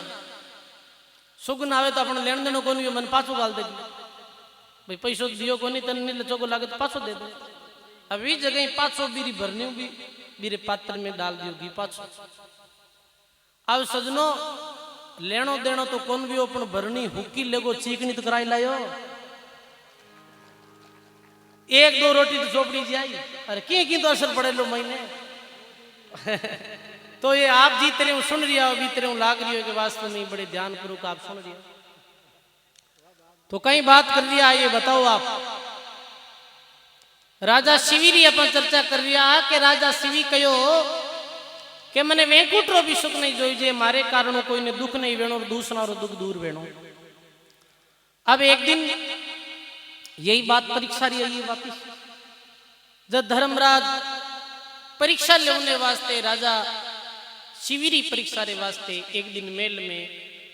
सुगंध आवे तो अपने लेन देनो कोनी, मन पाछो गाल देगी भाई, पैसो दियो कोनी तन नील चोको लागे तो पाछो दे दे। अब इस जगह पाछो बीरी भरनी भी बीरे पात्र में डाल दियो घी पाछो। अब सजनो लेनो देनो तो कौन भी अपन भरनी हुकी लेगो चीकनी तो कराई लायो, 1-2 रोटी तो चोपड़ी जाई। अरे की तो असर पड़े लो महीने। तो ये आप जीत रहे हो, सुन रही हो, बीत रहे हो, लाग रही हो कि वास्तव में बड़े ध्यान पूर्वक आप सुन रही हो। तो कई बात कर लिया, ये बताओ आप। राजा शिवी री अपन चर्चा कर रिया कि राजा शिवी कहो कि मने वेंकुटरो भी सुख नहीं जोई जे, मारे कारणों कोई ने दुख नहीं वेणो, दूसरा रो दुख दूर वेणो। अब एक दिन यही बात परीक्षा रही है वापिस, जब धर्मराज परीक्षा लेने वास्ते राजा शिविरी परीक्षा रे वास्ते एक दिन मेल में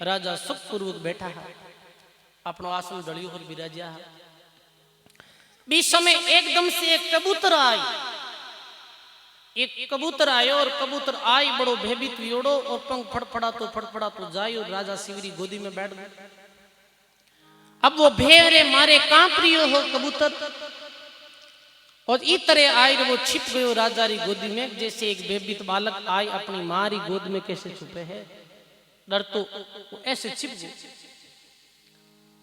राजा सुखपूर्वक बैठा है, अपनो आसन डलियो पर विराजा है। बीच समय एकदम से एक कबूतर आई, एक कबूतर आयो और कबूतर आई बड़ो भयभीत वियोड़ो और पंख फड़फड़ा तो जाए और राजा शिवरी गोदी में बैठ गए। अब वो भेवरे मारे कांप रियो हो कबूतर और इस तरह आई वो छिप गयो राजा री गोदी में, जैसे एक भयभीत बालक आई अपनी माँ री गोद में कैसे छुपे है, डर तो वो ऐसे छिप गए।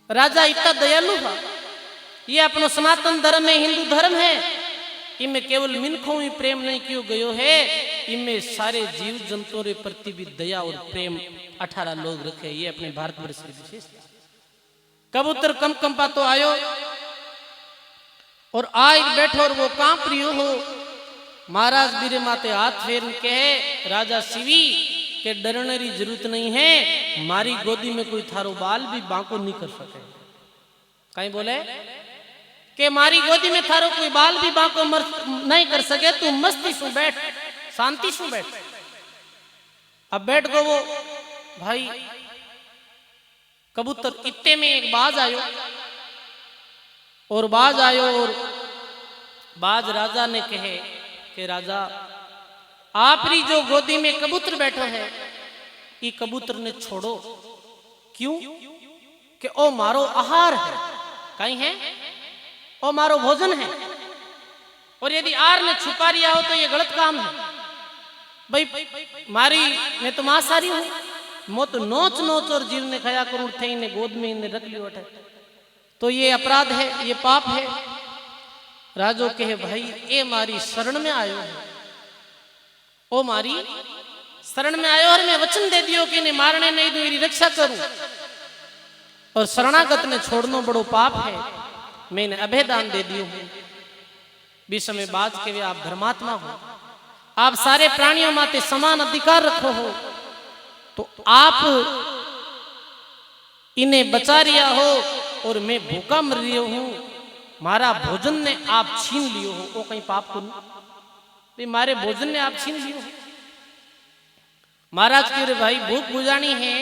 राजा इतना दयालु था, ये अपनो सनातन धर्म है, हिंदू धर्म है, इनमें केवल मिनखों ही प्रेम नहीं कियो गयो है, इनमें सारे जीव जंतुओं के प्रति भी दया और प्रेम 18 लोग रखे। ये अपने भारतवर्ष की विशेषता। कबूतर कंपा तो आयो और आए बैठो और वो कांप रियो हो। महाराज बीरे माते हाथ फेर के राजा शिवी के डरने की जरूरत नहीं है, मारी गोदी में कोई थारो बाल भी बांको नहीं कर सके। कहीं बोले कि मारी गोदी में थारो कोई बाल भी बांको नहीं कर सके, तू मस्ती सु बैठ, शांति सु बैठ। अब बैठ गो वो भाई कबूतर। इतने में एक बाज आयो और बाज राजा ने कहे कि राजा आपरी जो गोदी में कबूतर बैठो है, ये कबूतर ने छोड़ो। क्यों? कि ओ मारो आहार है, कहीं है ओ मारो भोजन है, और यदि आर ने छुपा रिया हो तो ये गलत काम है। भाई मारी मैं तो मांसाहारी हूं, मो तो नोच और जीव ने खाया करूं थे, इन्हें गोद में इन्हें रख लियो है, तो ये अपराध है, ये पाप है। राजो कहे भाई ये मारी शरण में आयो है, ओ मारी शरण में आयो और मैं वचन दे दियो कि इन्हें मारने नहीं दूं, इनकी रक्षा करूं, और शरणागत ने छोड़ना बड़ो पाप है, मैंने अभेदान दे दियो हूं। बीच में बात के वे आप धर्मात्मा हो, आप सारे प्राणियों माते समान अधिकार रखो हो, तो आप इन्हें बचा रिया हो और मैं भूखा मर रही हूं, मारा भोजन ने आप छीन लियो हो, वो कहीं पाप करूं भाई, मारे भोजन ने आप छीन लियो। महाराज कह रहे भाई भूख बुझानी है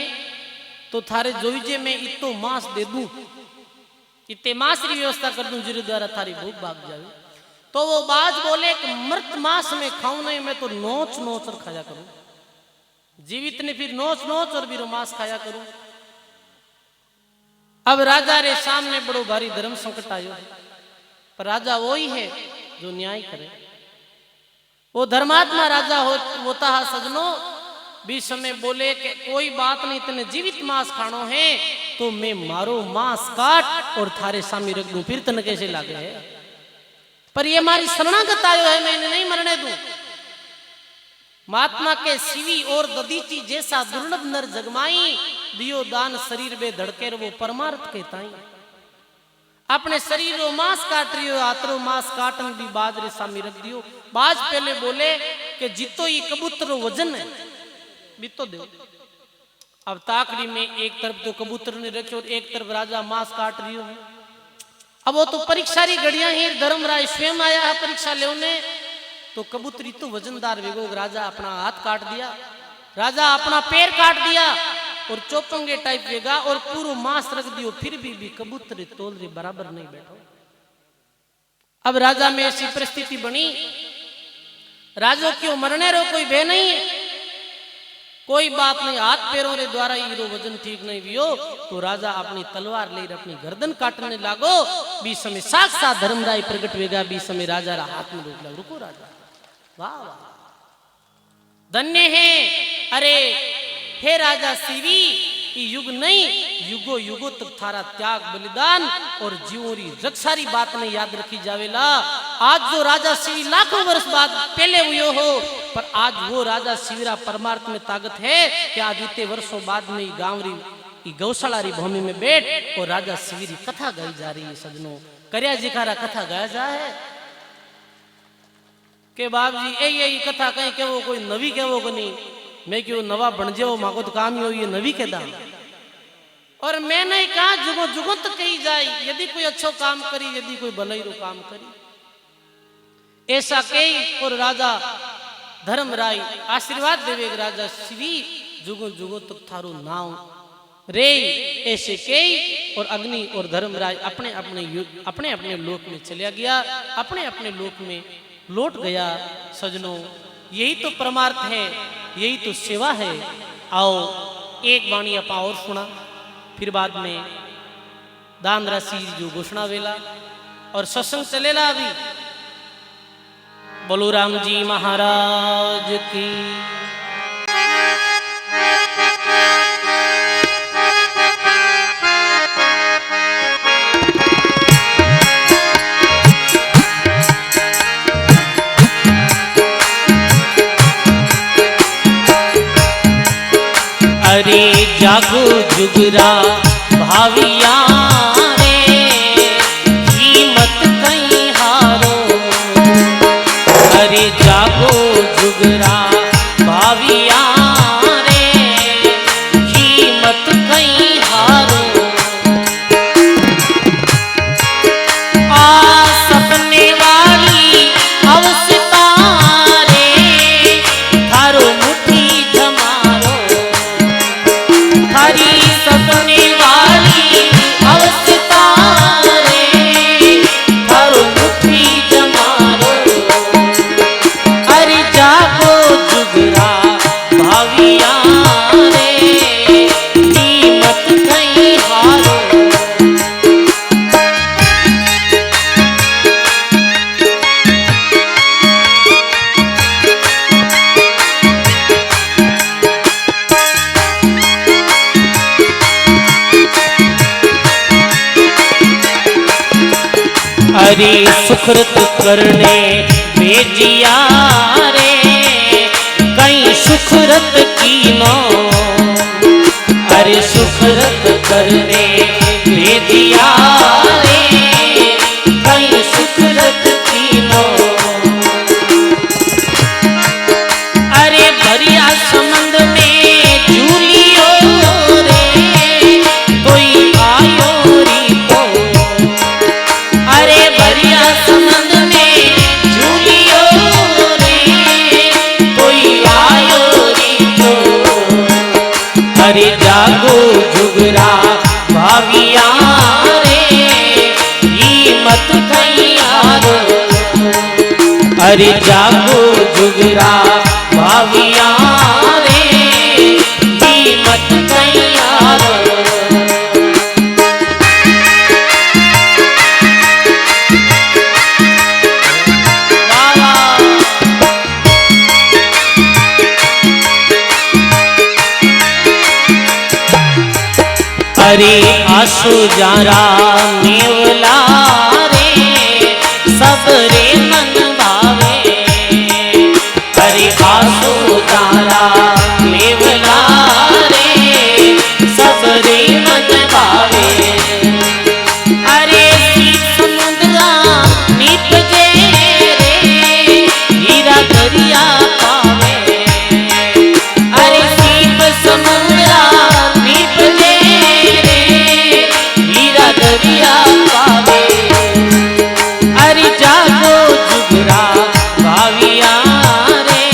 तो थारे जोईजे मैं इतो मांस दे दूं, इतने मांस की व्यवस्था कर दूं जिरे द्वारा थारी भूख भाग जाए। तो वो बाज बोले कि मृत मांस में खाऊं नहीं, मैं तो नोच नोच और खाया करूं, जीवित ने फिर नोच नोच और भी मांस खाया करूं। अब राजा रे सामने बड़ो भारी धर्म संकट आयो, पर राजा वही है जो न्याय करे, वो धर्मात्मा राजा होता है सजनों। बीच समय बोले कि कोई बात नहीं, तने जीवित मांस खानो है तो मैं मारो मांस काट और थारे सामने रख दूं, फिर तने कैसे लागे है, पर ये हमारी शरणागत आयो है, मैं इन्हें नहीं मरने दूं। महात्मा के शिवी और ददीची जैसा दुर्लभ नर जगमाई, दियो दान शरीर में धड़के वो परमार्थ के ताई। अपने शरीर रो मांस काट रही हो, आतरो मांस काटन भी बाज रे सामने रख दियो। बाज पहले बोले कि जितो ये कबूतर वजन है बीतो दो। अब ताकड़ी में एक तरफ तो कबूतर ने रखे और एक तरफ राजा मांस काट रही हो। अब वो तो परीक्षा री घड़िया ही, धर्मराय स्वयं आया है परीक्षा लेने, तो कबूतरी तो वजनदार वेगो, राजा अपना हाथ काट दिया, राजा अपना पैर काट दिया और चौपंगे टाइप वेगा और पूरा मांस रख दियो, फिर भी कबूतर तोल रे बराबर नहीं बैठो। अब राजा में ऐसी परिस्थिति बनी, राजो क्यों मरने रो कोई भय नहीं है, कोई बात नहीं, हाथ पैरों रे द्वारा हीरो वजन ठीक नहीं वियो, तो राजा अपनी तलवार ले अपनी गर्दन काटने लागो। बीच समय साक्षात धर्मराय प्रकट वेगा, बीच समय राजा रा हाथ में रोक ला, रुको राजा, वाह वाह धन्य है, अरे हे राजा शिवी, युग नहीं युगो युगो तक थारा त्याग बलिदान और जीवोरी रक्षारी बात नहीं याद रखी जावेला। आज जो राजा शिवी लाखों वर्ष बाद पहले हुए हो, पर आज वो राजा शिवीरा परमार्थ में ताकत है कि आज इतने वर्षों बाद में गांव री गौशाला री भूमि में बैठ और राजा शिवीरी कथा गाई जा रही है। सजनों करया जिखारा कथा गाया जाए के बाप जी यही कथा कहीं के वो कोई नवी के वो नहीं, मैं क्यों नवा बन जाओ माको तो काम ही हो, ये नवी के दाम। और मैं नहीं कहा जुगो जुगो तक कही जाए, यदि कोई अच्छो काम करी, यदि कोई भलाई रो काम करी, ऐसा कही और राजा धर्मराय आशीर्वाद देवे राजा शिवी जुगो जुगो तक थारो नाम रे, ऐसे कही और अग्नि और धर्मराय अपने अपने लोक में चलिया गया, अपने अपने लोक में लौट गया। सजनों यही तो परमार्थ है, यही तो सेवा है। आओ एक वाणी अपा और सुना, फिर बाद में दान राशि जो घोषणा वेला और सत्संग चलेला। अभी बोलो राम जी महाराज की। अरे जागो जुगरा भाविया रे, कीमत कहीं हारो। अरे जागो जुगरा भाविया रे, कीमत कहीं हारो। आ सपने वाली अवस्था रे, थारो मुट्ठी जमारो। हरी सपने वाली अवस्था रे, थारो मुट्ठी जमारो। अरे जागो जुगरा भाविया रे, कीमत कहीं हारो। अरे सुकृत करने भेजिया रे, कहीं सुकृत की नो। अरे सुकृत करने भेजिया रे, कहीं सुकृत की नो। अरे भरिया संबंध में झूलियो रे, कोई आयो री तो। अरे जागो जुगरा भाविया रे कीमत तैयार। अरे आसो जारा मेवला रे सबरे मन भावे। अरे आसो जारा मेवला रे सबरे मन भावे। अरे समुद्रा निपजे रे हीरा दरिया पावे। अरे सीप समुद्रा निपजे दरिया पावे। अरे जागो जुगरा भाविया रे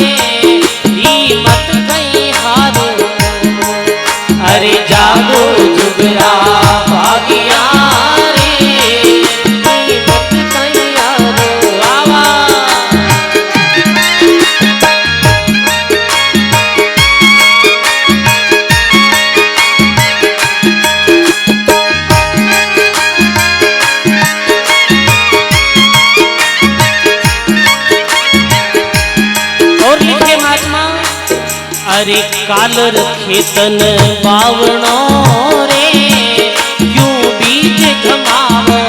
कीमत कहीं हारो। अरे जागो जुगरा भाविया रे कीमत कहीं हारो। आवा अरे कालर खेतन बावणो रे क्यों बीज घमावो।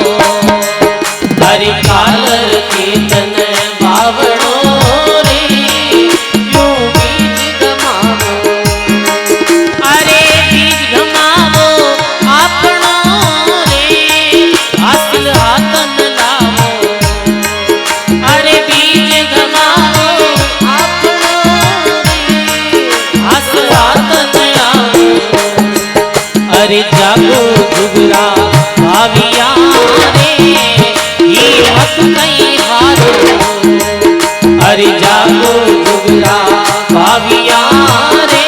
अरे कालर खेतन बावणो रे क्यों बीज घमावो। अरे बीज घमावो आपनो रे हासिल हाथन लावो। अरे बीज घमावो अरे जागो जुगरा भाविया रे कीमत कहीं हारो। अरे जागो जुगरा भाविया रे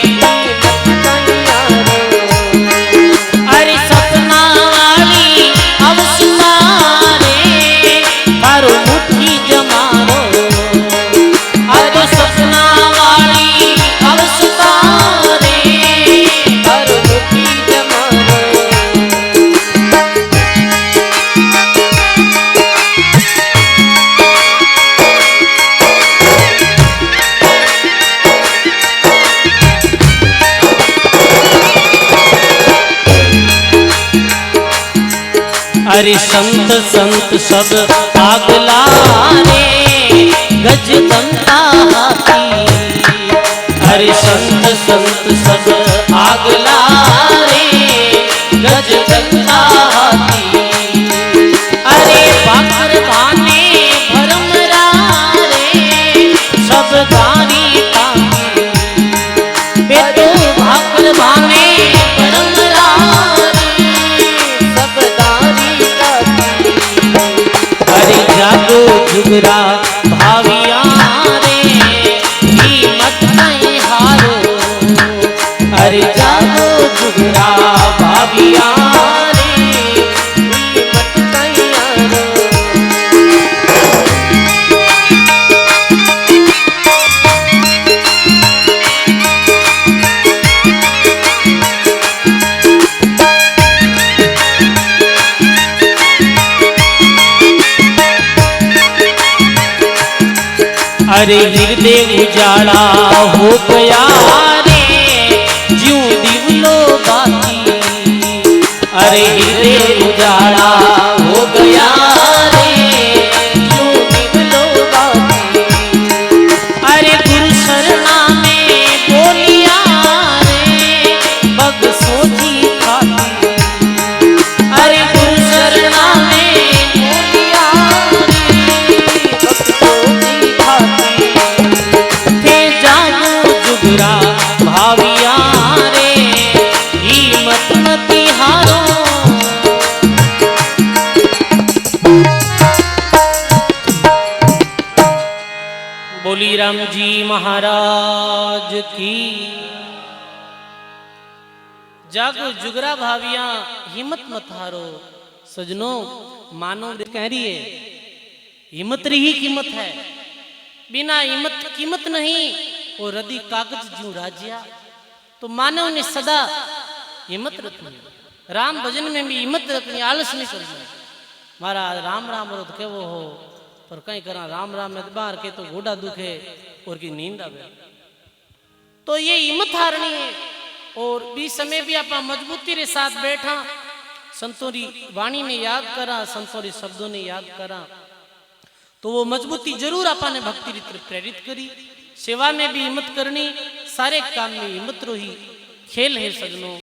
कीमत कहीं हारो। अरे सपना वाली अवस्था रे थारो मुट्ठी जमारो। अरे सपना वाली अवस्था अरे संत संत सब आगला रे गज दंता हाथी। अरे संत संत सब आगला रे गज दंता हाथी। अरे बाकर भाने भरमरा रे सब दारी ताकी। बेटो भाकर भाने भरमरा जागो जुगरा भाविया रे कीमत नहीं हारो। अरे जागो जुगरा भाविया रे कीमत नहीं हारो। अरे हृदय उजाला हो गया रे ज्यों दिवलो बाती। अरे हृदय उजाला हो गया रे ज्यों दिवलो बाती। अरे गुरु शरणा में बोलिया रे बग सोची खाती। अरे गुरु शरणा में बोलिया रे बग सोची खाती। जुगरा भाविया रे कीमत मती हारो। बोली राम जी महाराज की। जागो जुगरा भाविया हिम्मत मत हारो। सजनों मानो कह रही है हिम्मत री ही कीमत है, बिना हिम्मत कीमत नहीं। और रदी कागज ज्यों राजिया, तो मानव ने सदा हिम्मत रखनी, राम भजन में भी हिम्मत रखनी, आलस नहीं करना। मारा राम राम रोध केवो हो, पर कहीं करा राम राम में बाहर के तो घोड़ा दुखे और की नींद आवे। तो ये हिम्मत हारनी है। और भी समय भी आप मजबूती रे साथ बैठा, संतों री वाणी ने याद करा, संतों री शब्दों ने याद करा, तो वो मजबूती जरूर आपने भक्ति री तरफ प्रेरित करी। सेवा में भी हिम्मत करनी, सारे काम में हिम्मत रो ही खेल है सजनों।